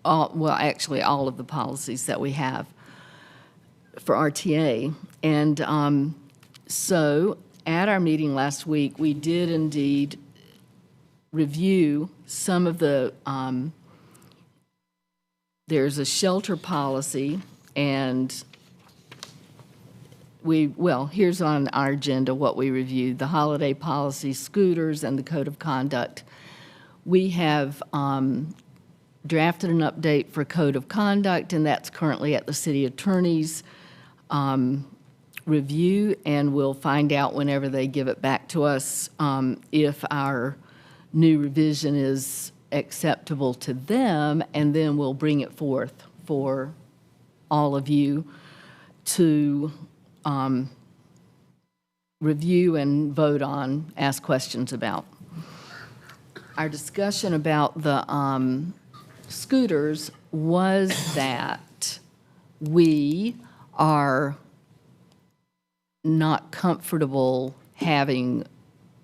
actually all of the policies that we have for RTA. And so at our meeting last week, we did indeed review some of the, there's a shelter policy, and here's on our agenda what we reviewed: the holiday policy, scooters, and the code of conduct. We have drafted an update for code of conduct, and that's currently at the city attorney's review, and we'll find out whenever they give it back to us if our new revision is acceptable to them, and then we'll bring it forth for all of you to review and vote on, ask questions about. Our discussion about the scooters was that we are not comfortable having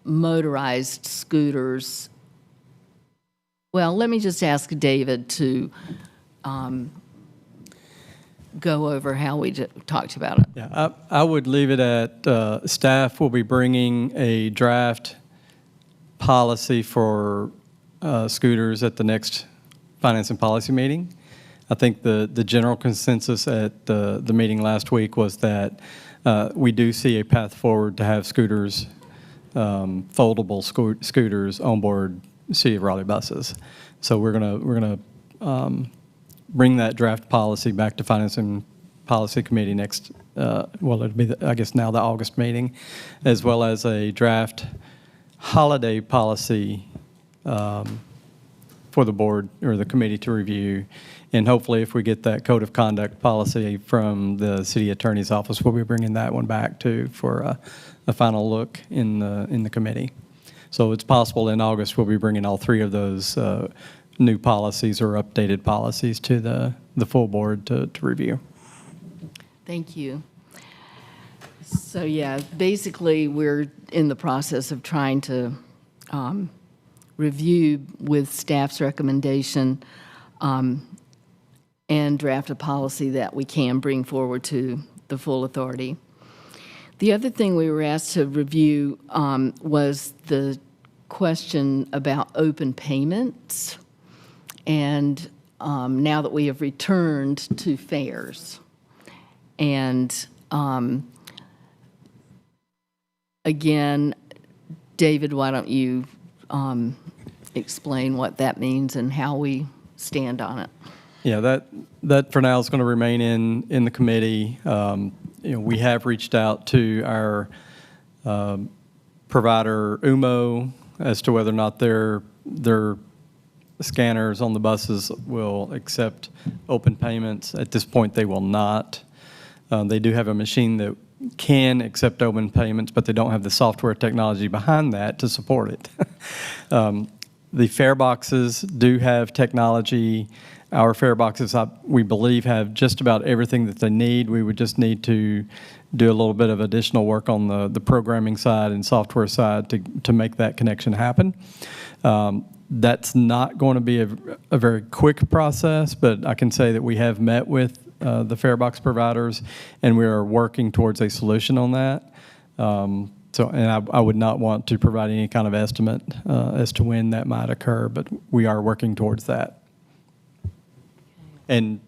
motorized scooters. Well, let me just ask David to go over how we talked about it. Yeah, I would leave it at staff will be bringing a draft policy for scooters at the next Finance and Policy meeting. I think the general consensus at the meeting last week was that we do see a path forward to have scooters, foldable scooters on board City of Raleigh buses. So we're gonna bring that draft policy back to Finance and Policy Committee next, it'll be, I guess now the August meeting, as well as a draft holiday policy for the board or the committee to review. And hopefully if we get that code of conduct policy from the city attorney's office, we'll be bringing that one back too for a final look in the committee. So it's possible in August we'll be bringing all three of those new policies or updated policies to the full board to review. Thank you. So yeah, basically we're in the process of trying to review with staff's recommendation and draft a policy that we can bring forward to the full authority. The other thing we were asked to review was the question about open payments, and now that we have returned to fares. And again, David, why don't you explain what that means and how we stand on it? Yeah, that for now is going to remain in the committee. We have reached out to our provider, UMO, as to whether or not their scanners on the buses will accept open payments. At this point, they will not. They do have a machine that can accept open payments, but they don't have the software technology behind that to support it. The fare boxes do have technology. Our fare boxes, we believe, have just about everything that they need. We would just need to do a little bit of additional work on the programming side and software side to make that connection happen. That's not going to be a very quick process, but I can say that we have met with the fare box providers, and we are working towards a solution on that. And I would not want to provide any kind of estimate as to when that might occur, but we are working towards that. And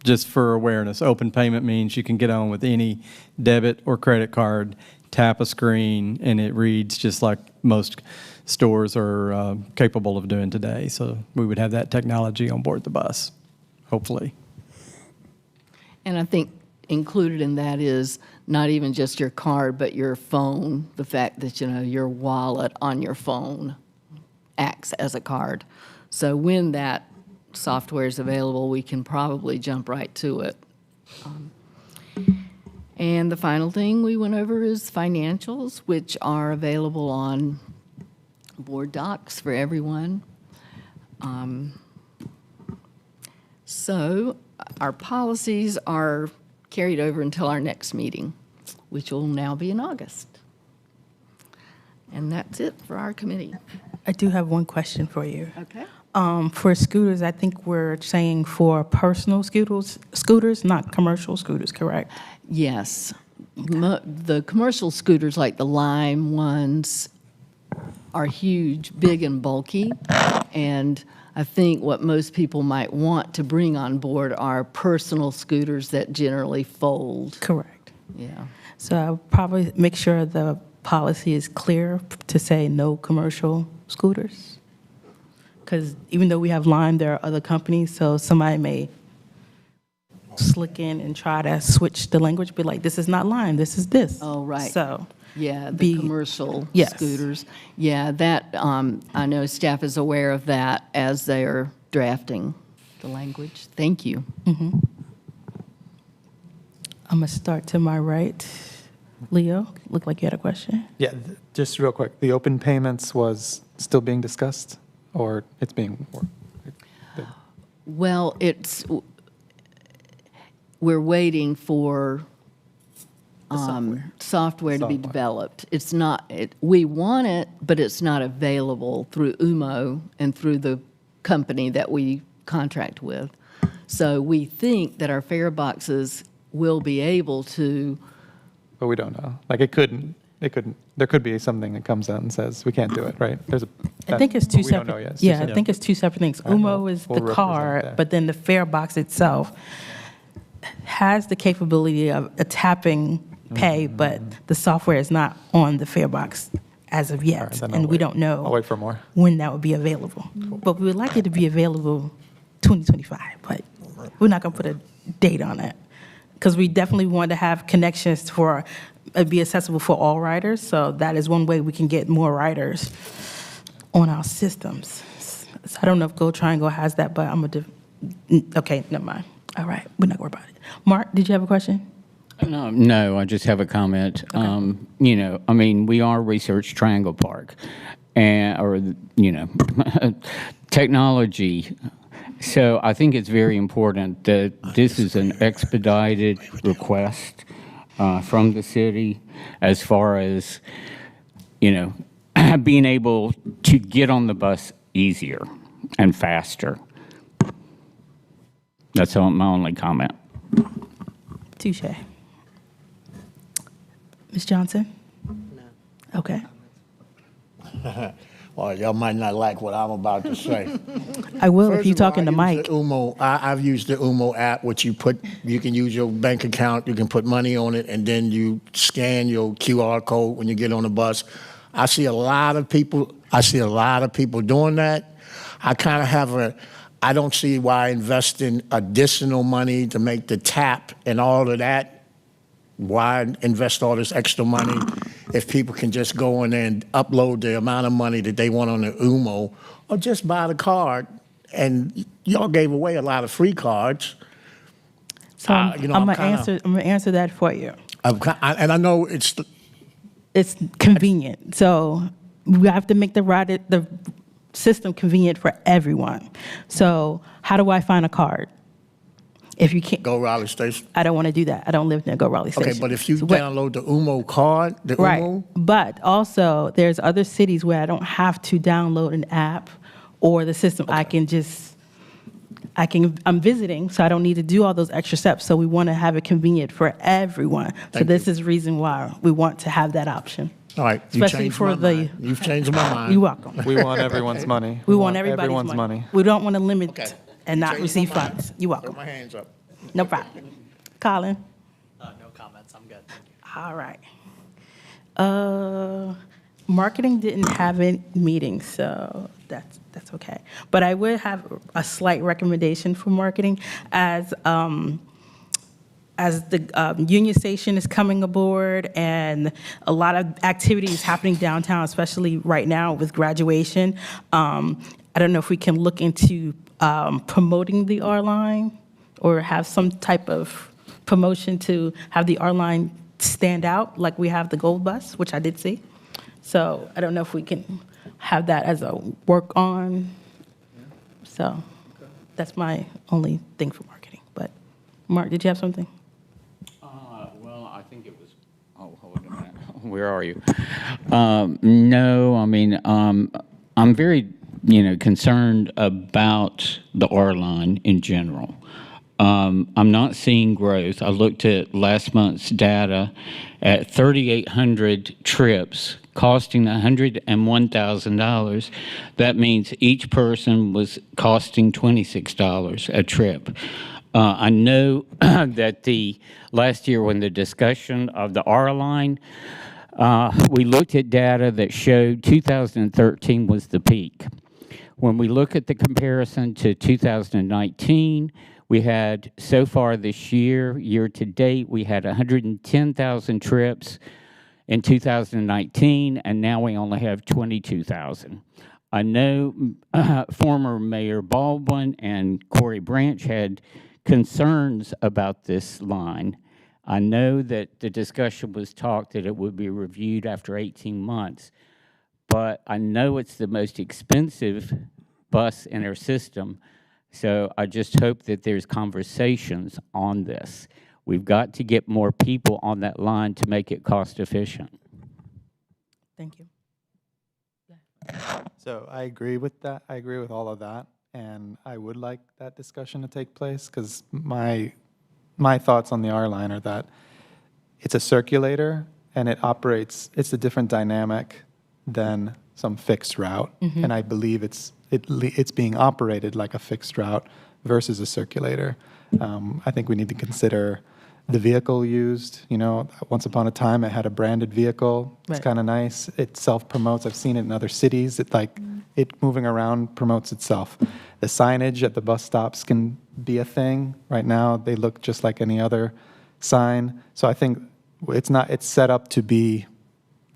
just for awareness, open payment means you can get on with any debit or credit card, tap a screen, and it reads just like most stores are capable of doing today. So we would have that technology on board the bus, hopefully. And I think included in that is not even just your card, but your phone, the fact that, your wallet on your phone acts as a card. So when that software is available, we can probably jump right to it. And the final thing we went over is financials, which are available on board docs for everyone. So our policies are carried over until our next meeting, which will now be in August. And that's it for our committee. I do have one question for you. Okay. For scooters, I think we're saying for personal scooters, not commercial scooters, correct? Yes. The commercial scooters, like the Lime ones, are huge, big and bulky. And I think what most people might want to bring on board are personal scooters that generally fold. Correct. Yeah. So I'll probably make sure the policy is clear to say no commercial scooters. Because even though we have Lime, there are other companies, so somebody may slick in and try to switch the language, be like, this is not Lime, this is this. Oh, right. So, Yeah, the commercial Yes. scooters. Yeah, that, I know staff is aware of that as they are drafting the language. Thank you. I'm going to start to my right. Leo, looked like you had a question. Yeah, just real quick, the open payments was still being discussed, or it's being worked? Well, we're waiting for software to be developed. It's not, we want it, but it's not available through UMO and through the company that we contract with. So we think that our fare boxes will be able to. But we don't know. Like, it couldn't, there could be something that comes out and says, we can't do it, right? I think it's two we don't separate. know yet. It's Yeah, two I think it's two separate things. All right, UMO we'll- is we'll the represent card, that. but then the fare box itself has the capability of a tapping pay, Mm-hmm. but the software is not on the fare box as of All yet, right, then and I'll we wait. don't know I'll wait for more. when that would be available. But we would like it to be available 2025, but we're not going to put a date on it because we definitely want to have connections for be accessible for all riders. So that is one way we can get more riders on our systems. So I don't know if Go Triangle has that, but I'm going to, okay, never mind. All right, we're not worried about it. Mark, did you have a question? No, I just have a comment. We are Research Triangle Park, technology. So I think it's very important that this is an expedited request from the city as far as, being able to get on the bus easier and faster. That's my only comment. Touche. Ms. Johnson? No. Okay. Well, y'all might not like what I'm about to say. I will if First you're of all, talking to Mike. I've used the UMO app, which you can use your bank account, you can put money on it, and then you scan your QR code when you get on the bus. I see a lot of people doing that. I don't see why investing additional money to make the tap and all of that. Why invest all this extra money if people can just go in there and upload the amount of money that they want on the UMO, or just buy the card? And y'all gave away a lot of free cards. So I'm gonna answer that for you. And I know it's convenient. So we have to make the system convenient for everyone. So how do I find a card? If you can't Go Raleigh Station. I don't want to do that. I don't live near Go Raleigh Station. Okay, but if you So what- download the UMO card, the right. UMO. But also, there's other cities where I don't have to download an app or the system. I can just I'm visiting, so I don't need to do all those extra steps. So we want to have it convenient for everyone. So this is the reason why we want to have that option. All right, you Especially changed for my the- mind. You've changed my mind. You're welcome. We want everyone's money. We want everybody's everyone's money. money. We don't want to limit Okay. and not Changed my receive mind. funds. You're Throw welcome. my hands up. No problem. Colin? No comments, I'm good. All right. Marketing didn't have any meetings, so that's okay. But I would have a slight recommendation for marketing as the Union Station is coming aboard and a lot of activities happening downtown, especially right now with graduation. I don't know if we can look into promoting the R line or have some type of promotion to have the R line stand out like we have the Gold Bus, which I did see. So I don't know if we can have that as a work on. So that's my only thing for marketing. But Mark, did you have something? Well, I think it was, oh, hold a minute. Where are you? No, I mean, I'm very, concerned about the R line in general. I'm not seeing growth. I looked at last month's data at 3,800 trips costing $101,000. That means each person was costing $26 a trip. I know that the last year when the discussion of the R line, we looked at data that showed 2013 was the peak. When we look at the comparison to 2019, we had so far this year, year to date, we had 110,000 trips in 2019, and now we only have 22,000. I know former Mayor Baldwin and Corey Branch had concerns about this line. I know that the discussion was talked that it would be reviewed after 18 months, but I know it's the most expensive bus in our system, so I just hope that there's conversations on this. We've got to get more people on that line to make it cost efficient. Thank you. So I agree with that. I agree with all of that. And I would like that discussion to take place because my thoughts on the R line are that it's a circulator and it operates, it's a different dynamic than some fixed route. And I believe it's being operated like a fixed route versus a circulator. I think we need to consider the vehicle used. Once upon a time, it had a branded vehicle. It's Right. kind of nice. It self-promotes. I've seen it in other cities. It moving around promotes itself. The signage at the bus stops can be a thing. Right now, they look just like any other sign. So I think it's set up to be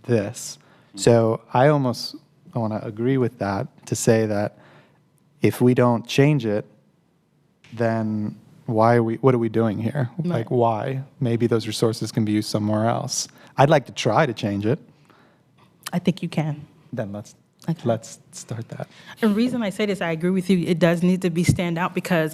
this. So I want to agree with that, to say that if we don't change it, then what are we doing here? Right. Like, why? Maybe those resources can be used somewhere else. I'd like to try to change it. I think you can. Then let's start that. The reason I say this, I agree with you, it does need to be stand out because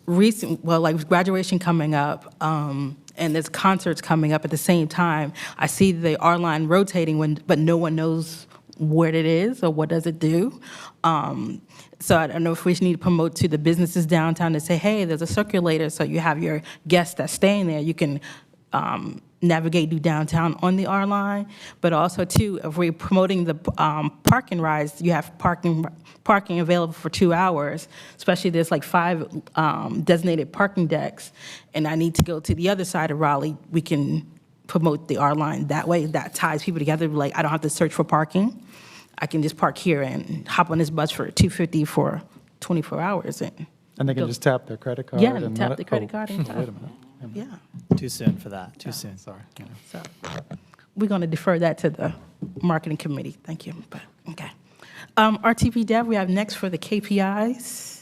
like graduation coming up, and there's concerts coming up at the same time, I see the R line rotating but no one knows what it is or what does it do. So I don't know if we need to promote to the businesses downtown to say, hey, there's a circulator, so you have your guests that's staying there. You can navigate through downtown on the R line, but also too, if we're promoting the parking rides, you have parking available for 2 hours, especially there's like 5 designated parking decks, and I need to go to the other side of Raleigh, we can promote the R line that way. That ties people together. Like, I don't have to search for parking. I can just park here and hop on this bus for $250 for 24 hours. And And they can go. just tap their credit card. Yeah, and tap let the it- credit card and Wait tap. a minute. Yeah, Too soon for that. Too soon. Sorry. so we're going to defer that to the marketing committee. Thank you. But okay. RTP Dev, we have next for the KPIs.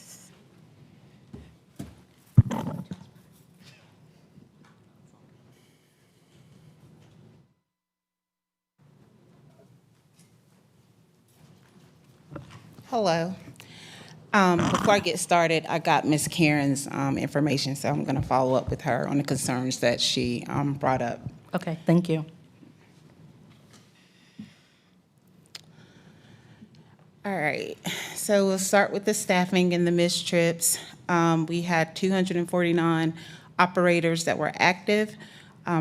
Hello. Before I get started, I got Ms. Karen's information, so I'm going to follow up with her on the concerns that she brought up. Okay, thank you. All right, so we'll start with the staffing and the missed trips. We had 249 operators that were active.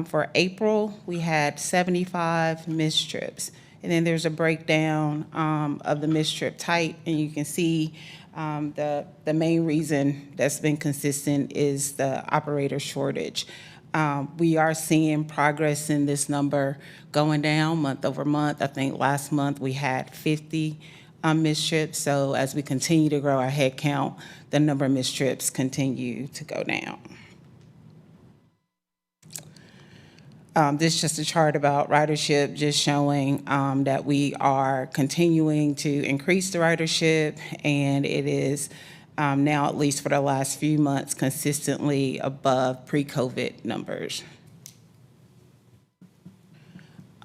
For April, we had 75 missed trips. And then there's a breakdown of the missed trip type, and you can see the main reason that's been consistent is the operator shortage. We are seeing progress in this number going down month over month. I think last month we had 50 missed trips. So as we continue to grow our head count, the number of missed trips continue to go down. This is just a chart about ridership, just showing that we are continuing to increase the ridership, and it is now, at least for the last few months, consistently above pre-COVID numbers.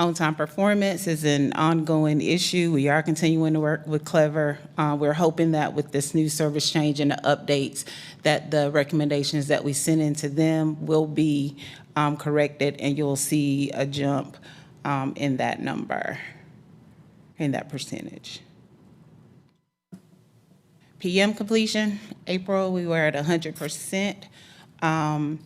On-time performance is an ongoing issue. We are continuing to work with Clever. We're hoping that with this new service change and the updates, that the recommendations that we send into them will be corrected, and you'll see a jump in that number, in that percentage. PM completion, April, we were at 100%.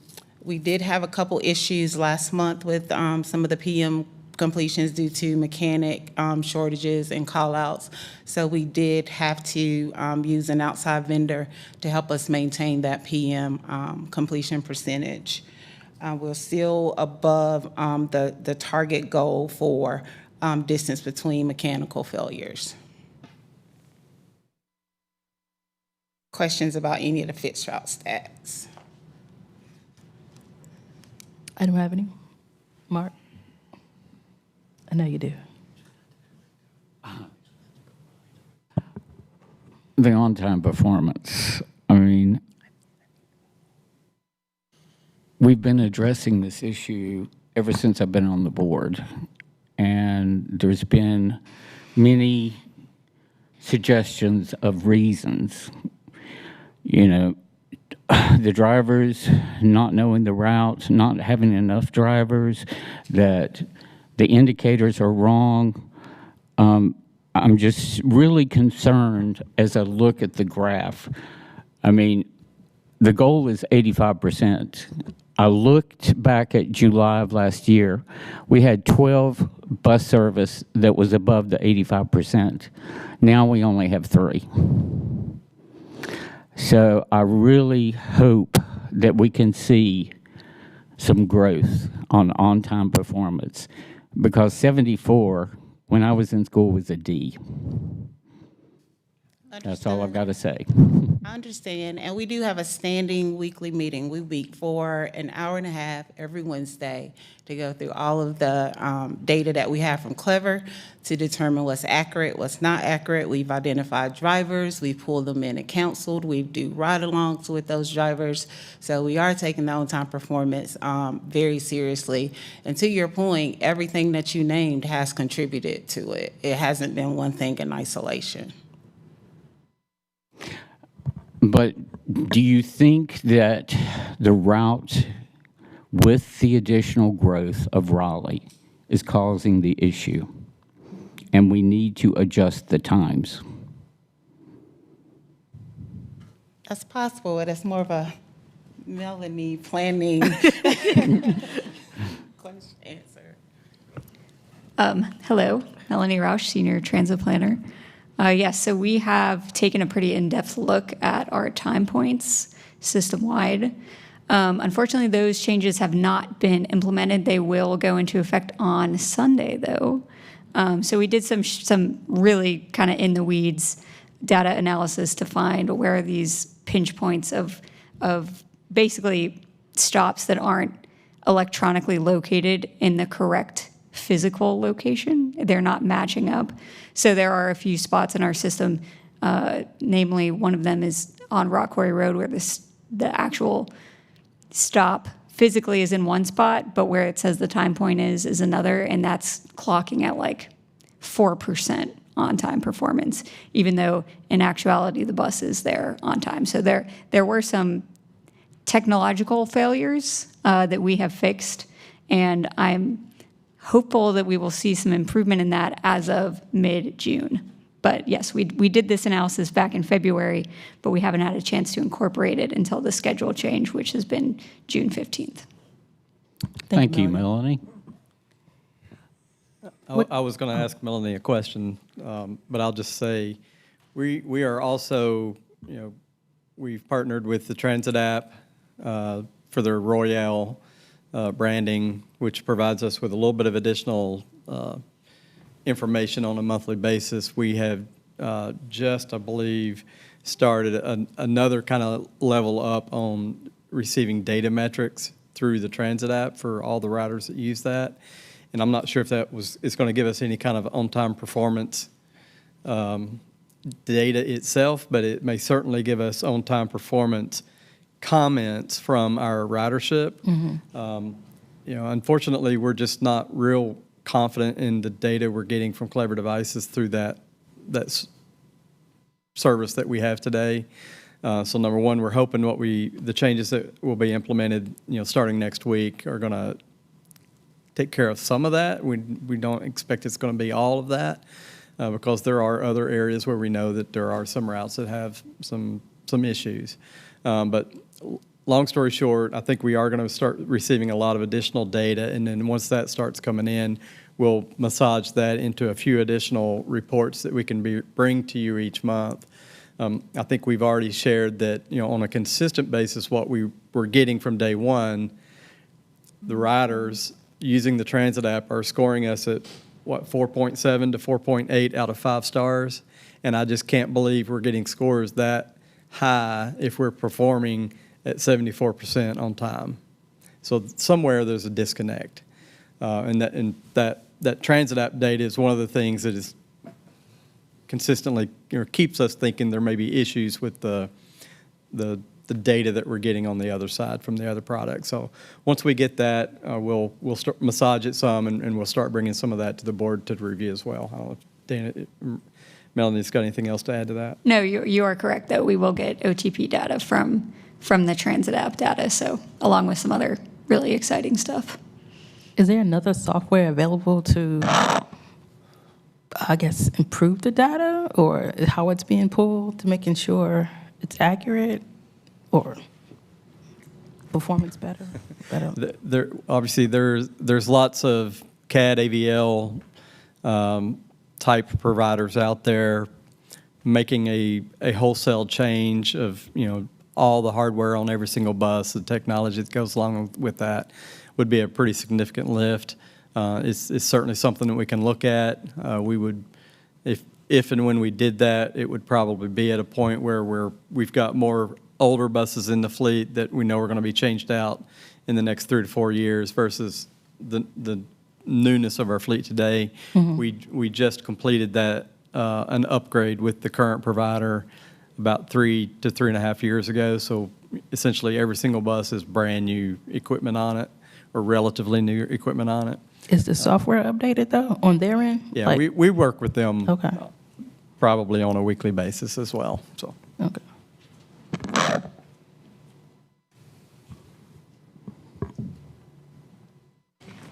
We did have a couple issues last month with some of the PM completions due to mechanic shortages and call-outs. So we did have to use an outside vendor to help us maintain that PM completion percentage. We're still above the target goal for distance between mechanical failures. Questions about any of the fixed route stats? I don't have any. Mark? I know you do. The on-time performance, I mean, we've been addressing this issue ever since I've been on the board, and there's been many suggestions of reasons. You know, the drivers not knowing the routes, not having enough drivers, that the indicators are wrong. I'm just really concerned as I look at the graph. I mean, the goal is 85%. I looked back at July of last year. We had 12 bus service that was above the 85%. Now we only have 3. So I really hope that we can see some growth on-time performance, because 74, when I was in school, was a D. That's all I've got to say. I understand, and we do have a standing weekly meeting. We meet for an hour and a half every Wednesday to go through all of the data that we have from Clever to determine what's accurate, what's not accurate. We've identified drivers, we pulled them in and counseled, we do ride-alongs with those drivers. So we are taking the on-time performance very seriously. And to your point, everything that you named has contributed to it. It hasn't been one thing in isolation. But do you think that the route with the additional growth of Raleigh is causing the issue, and we need to adjust the times? That's possible, but it's more of a Melanie planning question answer. Hello, Melanie Rausch, Senior Transit Planner. Yes, so we have taken a pretty in-depth look at our time points system-wide. Unfortunately, those changes have not been implemented. They will go into effect on Sunday, though. So we did some really kind of in-the-weeds data analysis to find where are these pinch points of basically stops that aren't electronically located in the correct physical location. They're not matching up. So there are a few spots in our system, namely one of them is on Rock Quarry Road, where the actual stop physically is in one spot, but where it says the time point is another, and that's clocking at like 4% on-time performance, even though in actuality the bus is there on time. So there were some technological failures that we have fixed, and I'm hopeful that we will see some improvement in that as of mid-June. But yes, we did this analysis back in February, but we haven't had a chance to incorporate it until the schedule change, which has been June 15th. Thank you, Melanie. I was going to ask Melanie a question, but I'll just say, we are also, we've partnered with the Transit app for their Royale branding, which provides us with a little bit of additional information on a monthly basis. We have just, I believe, started another kind of level up on receiving data metrics through the Transit app for all the riders that use that. And I'm not sure if it's going to give us any kind of on-time performance data itself, but it may certainly give us on-time performance comments from our ridership. Unfortunately, we're just not real confident in the data we're getting from Clever Devices through that service that we have today. So number one, we're hoping the changes that will be implemented, starting next week are going to take care of some of that. We don't expect it's going to be all of that because there are other areas where we know that there are some routes that have some issues. But long story short, I think we are going to start receiving a lot of additional data, and then once that starts coming in, we'll massage that into a few additional reports that we can bring to you each month. I think we've already shared that, on a consistent basis, what we were getting from day one, the riders using the Transit app are scoring us at, 4.7 to 4.8 out of 5 stars, and I just can't believe we're getting scores that high if we're performing at 74% on time. So somewhere there's a disconnect. And that Transit app data is one of the things that is consistently keeps us thinking there may be issues with the data that we're getting on the other side from the other products. So once we get that, we'll start massage it some, and we'll start bringing some of that to the board to review as well. I don't know if Dana, Melanie's got anything else to add to that? No, you are correct, though. We will get OTP data from the Transit app data, so along with some other really exciting stuff. Is there another software available to, I guess, improve the data, or how it's being pulled to making sure it's accurate or performance better? Obviously, there's lots of CAD, AVL type providers out there making a wholesale change of, all the hardware on every single bus, the technology that goes along with that would be a pretty significant lift. It's certainly something that we can look at. We would, if and when we did that, it would probably be at a point where we've got more older buses in the fleet that we know are going to be changed out in the next 3 to 4 years versus the newness of our fleet today. We just completed that an upgrade with the current provider about 3 to 3.5 years ago. So essentially every single bus has brand new equipment on it, or relatively new equipment on it. Is the software updated, though, on their end? Yeah, we work with them Okay. probably on a weekly basis as well. So. Okay.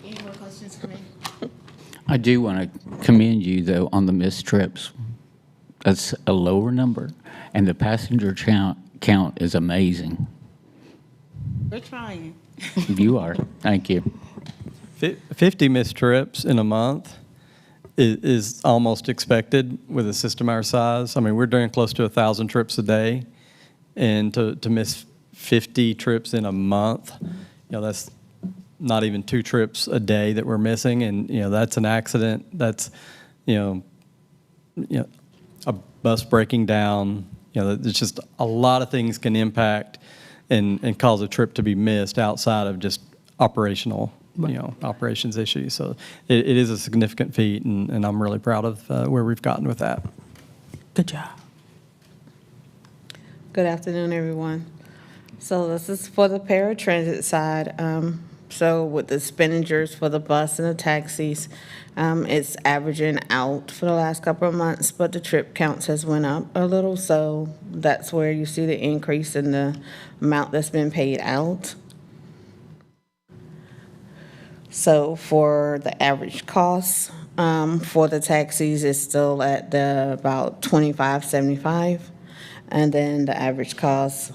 Any more questions for me? I do want to commend you, though, on the missed trips. That's a lower number, and the passenger count is amazing. We're trying. You are. Thank you. 50 missed trips in a month is almost expected with a system our size. I mean, we're doing close to 1,000 trips a day, and to miss 50 trips in a month, that's not even 2 trips a day that we're missing, and that's an accident. That's a bus breaking down. There's just a lot of things can impact and cause a trip to be missed outside of just operational, operations issues. So it is a significant feat, and I'm really proud of where we've gotten with that. Good job. Good afternoon, everyone. So this is for the paratransit side. So with the expenditures for the bus and the taxis, it's averaging out for the last couple of months, but the trip counts has went up a little, so that's where you see the increase in the amount that's been paid out. So for the average cost, For the taxis, it's still at about $25.75. And then the average cost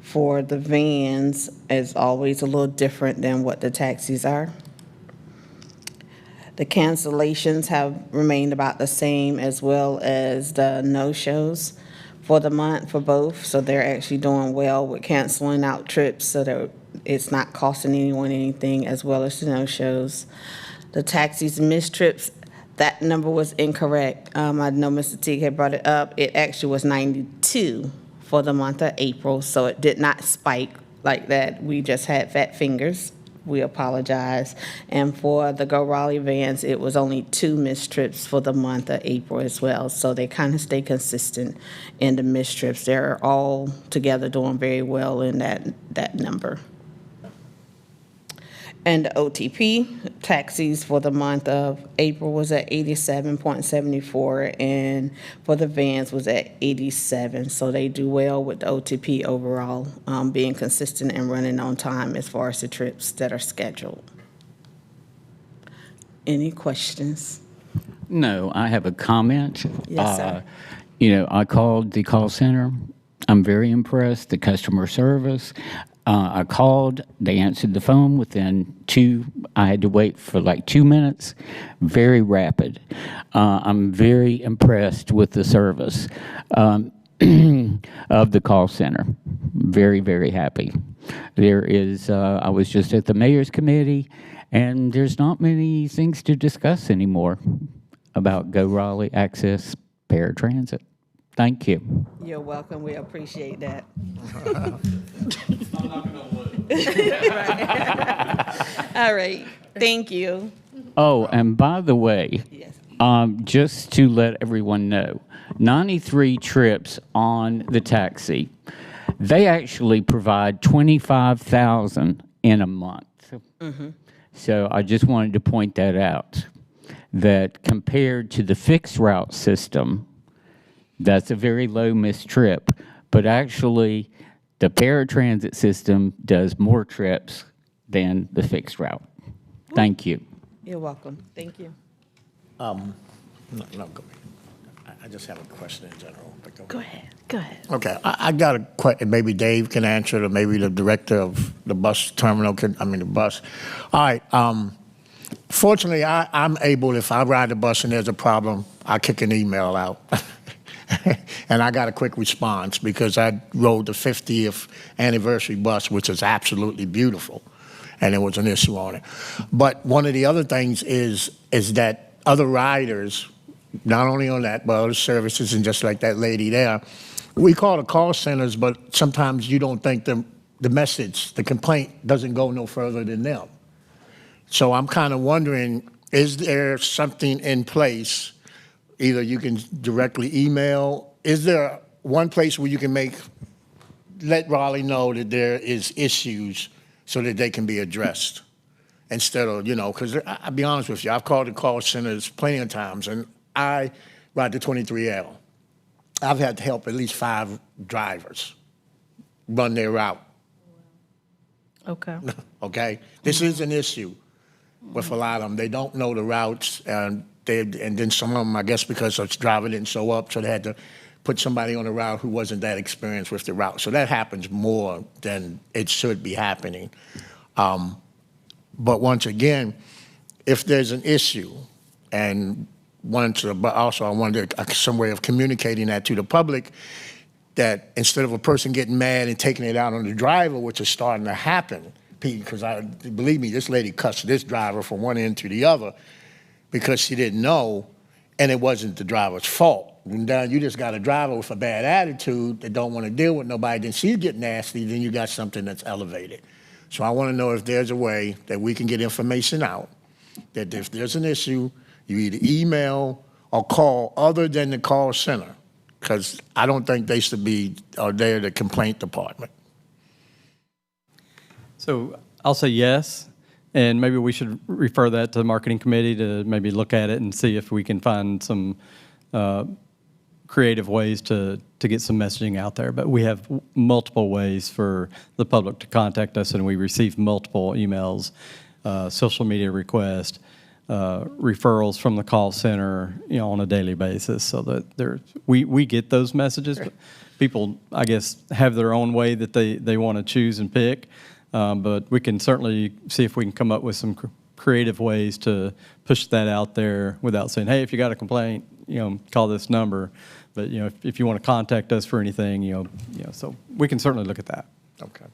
for the vans is always a little different than what the taxis are. The cancellations have remained about the same, as well as the no-shows for the month for both. So they're actually doing well with canceling out trips so that it's not costing anyone anything, as well as the no-shows. The taxis missed trips, that number was incorrect. I know Mr. Teague had brought it up. It actually was 92 for the month of April, so it did not spike like that. We just had fat fingers. We apologize. And for the Go Raleigh vans, it was only 2 missed trips for the month of April as well. So they kind of stay consistent in the missed trips. They're all together doing very well in that number. And the OTP taxis for the month of April was at 87.74, and for the vans was at 87. So they do well with the OTP overall, being consistent and running on time as far as the trips that are scheduled. Any questions? No, I have a comment. Yes, sir. I called the call center. I'm very impressed. The customer service. I called, they answered the phone within I had to wait for like 2 minutes. Very rapid. I'm very impressed with the service of the call center. Very, very happy. I was just at the mayor's committee, and there's not many things to discuss anymore about Go Raleigh Access Paratransit. Thank you. You're welcome. We appreciate that. All right. Thank you. Oh, and by the way, Yes. just to let everyone know, 93 trips on the taxi, they actually provide 25,000 in a month. So I just wanted to point that out, that compared to the fixed route system, that's a very low missed trip, but actually the paratransit system does more trips than the fixed route. Thank you. You're welcome. Thank you. No, go ahead. I just have a question in general. But Go ahead. Go ahead. Okay, I got a question. Maybe Dave can answer it, or maybe the director of the bus terminal the bus. All right. Fortunately, I'm able, if I ride the bus and there's a problem, I kick an email out. And I got a quick response because I rode the 50th anniversary bus, which is absolutely beautiful, and there was an issue on it. But one of the other things is that other riders, not only on that, but other services, and just like that lady there, we call the call centers, but sometimes you don't think the message, the complaint doesn't go no further than them. So I'm kind of wondering, is there something in place? Either you can directly email. Is there one place where you can let Raleigh know that there is issues so that they can be addressed? Instead of, because I'll be honest with you, I've called the call centers plenty of times, and I ride the 23L. I've had to help at least 5 drivers run their route. Okay. Okay? This is an issue with a lot of them. They don't know the routes, and then some of them, I guess, because the driver didn't show up, so they had to put somebody on the route who wasn't that experienced with the route. So that happens more than it should be happening. But once again, if there's an issue, and but also I wanted some way of communicating that to the public, that instead of a person getting mad and taking it out on the driver, which is starting to happen, because believe me, this lady cussed this driver from one end to the other, because she didn't know, and it wasn't the driver's fault. And now you just got a driver with a bad attitude that don't want to deal with nobody, then she get nasty, then you got something that's elevated. So I want to know if there's a way that we can get information out, that if there's an issue, you either email or call other than the call center, because I don't think they should be there, the complaint department. So I'll say yes. And maybe we should refer that to the marketing committee to maybe look at it and see if we can find some creative ways to get some messaging out there. But we have multiple ways for the public to contact us, and we receive multiple emails, social media requests, referrals from the call center, on a daily basis, so that we get those messages. But people, I guess, have their own way that they want to choose and pick. But we can certainly see if we can come up with some creative ways to push that out there without saying, hey, if you got a complaint, call this number. But, if you want to contact us for anything, so we can certainly look at that. Okay.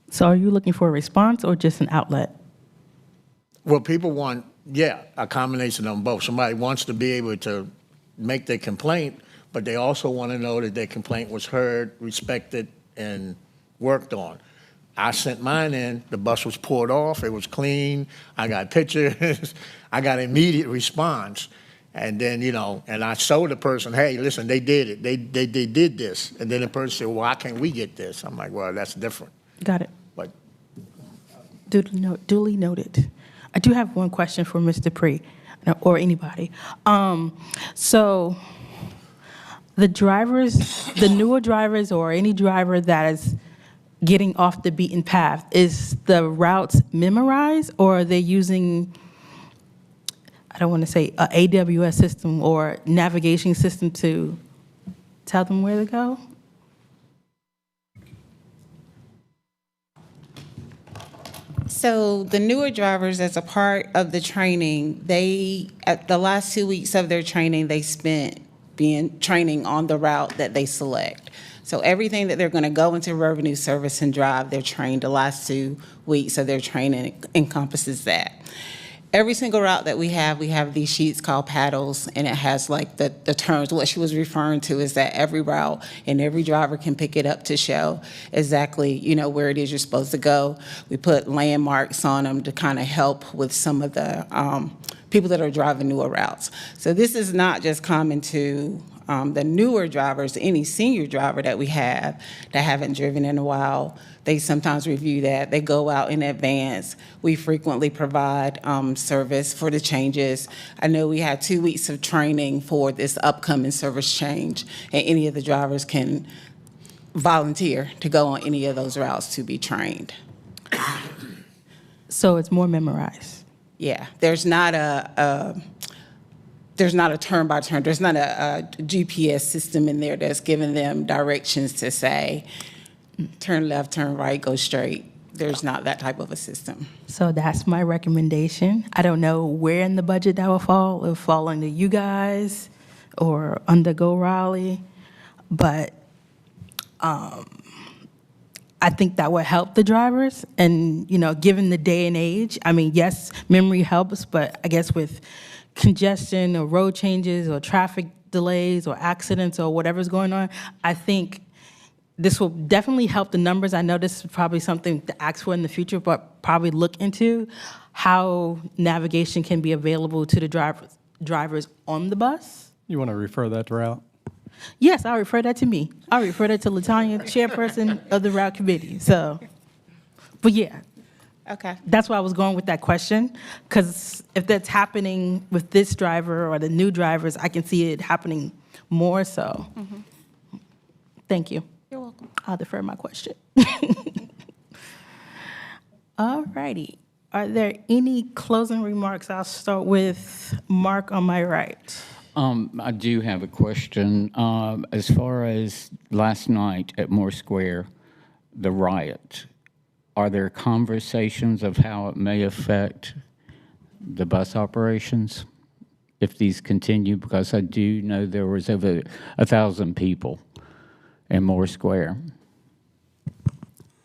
So are you looking for a response or just an outlet? Well, people want, a combination of them both. Somebody wants to be able to make their complaint, but they also want to know that their complaint was heard, respected, and worked on. I sent mine in, the bus was poured off, it was clean, I got pictures, I got immediate response. And then, and I showed the person, hey, listen, they did it, they did this. And then the person said, well, why can't we get this? I'm like, well, that's different. Got it. But Duly noted. I do have one question for Mr. Dupree, or anybody. So the newer drivers or any driver that is getting off the beaten path, is the routes memorized, or are they using, I don't want to say a AWS system or navigation system to tell them where to go? So the newer drivers, as a part of the training, at the last 2 weeks of their training, they spent training on the route that they select. So everything that they're going to go into revenue service and drive, they're trained. The last 2 weeks of their training encompasses that. Every single route that we have these sheets called paddles, and it has like the terms. What she was referring to is that every route and every driver can pick it up to show exactly, where it is you're supposed to go. We put landmarks on them to kind of help with some of the people that are driving newer routes. So this is not just common to the newer drivers, any senior driver that we have that haven't driven in a while. They sometimes review that. They go out in advance. We frequently provide service for the changes. I know we had 2 weeks of training for this upcoming service change, and any of the drivers can volunteer to go on any of those routes to be trained. So it's more memorized. Yeah, there's not a turn by turn. There's not a GPS system in there that's giving them directions to say, turn left, turn right, go straight. There's not that type of a system. So that's my recommendation. I don't know where in the budget that will fall. It'll fall under you guys or under Go Raleigh. But I think that would help the drivers. And, given the day and age, yes, memory helps, but I guess with congestion or road changes or traffic delays or accidents or whatever's going on, I think this will definitely help the numbers. I know this is probably something to ask for in the future, but probably look into how navigation can be available to the drivers on the bus. You want to refer that route? Yes, I'll refer that to me. I'll refer that to LaTanya, chairperson of the route committee. So, but yeah. Okay. That's why I was going with that question, because if that's happening with this driver or the new drivers, I can see it happening more so. Mm-hmm. Thank you. You're welcome. I'll defer my question. All righty. Are there any closing remarks? I'll start with Mark on my right. I do have a question. As far as last night at Moore Square, the riot, are there conversations of how it may affect the bus operations if these continue? Because I do know there was over 1,000 people in Moore Square.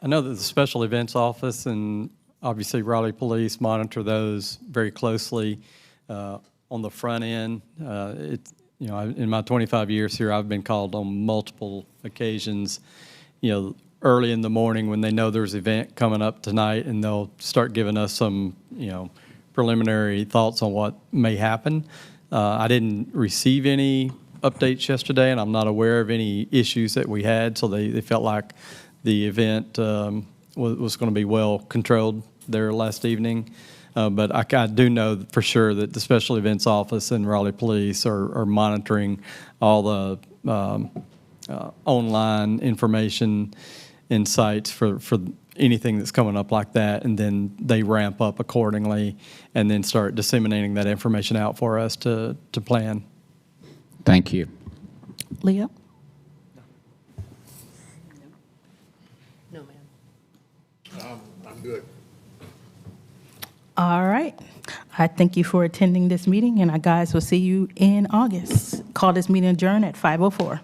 I know that the Special Events Office and obviously Raleigh Police monitor those very closely on the front end. In my 25 years here, I've been called on multiple occasions, early in the morning when they know there's an event coming up tonight, and they'll start giving us some, preliminary thoughts on what may happen. I didn't receive any updates yesterday, and I'm not aware of any issues that we had, so they felt like the event was going to be well controlled there last evening. But I do know for sure that the Special Events Office and Raleigh Police are monitoring all the online information and sites for anything that's coming up like that, and then they ramp up accordingly and then start disseminating that information out for us to plan. Thank you. Leo? I'm good. All right. I thank you for attending this meeting, and I guys will see you in August. Call this meeting adjourned at 5:04.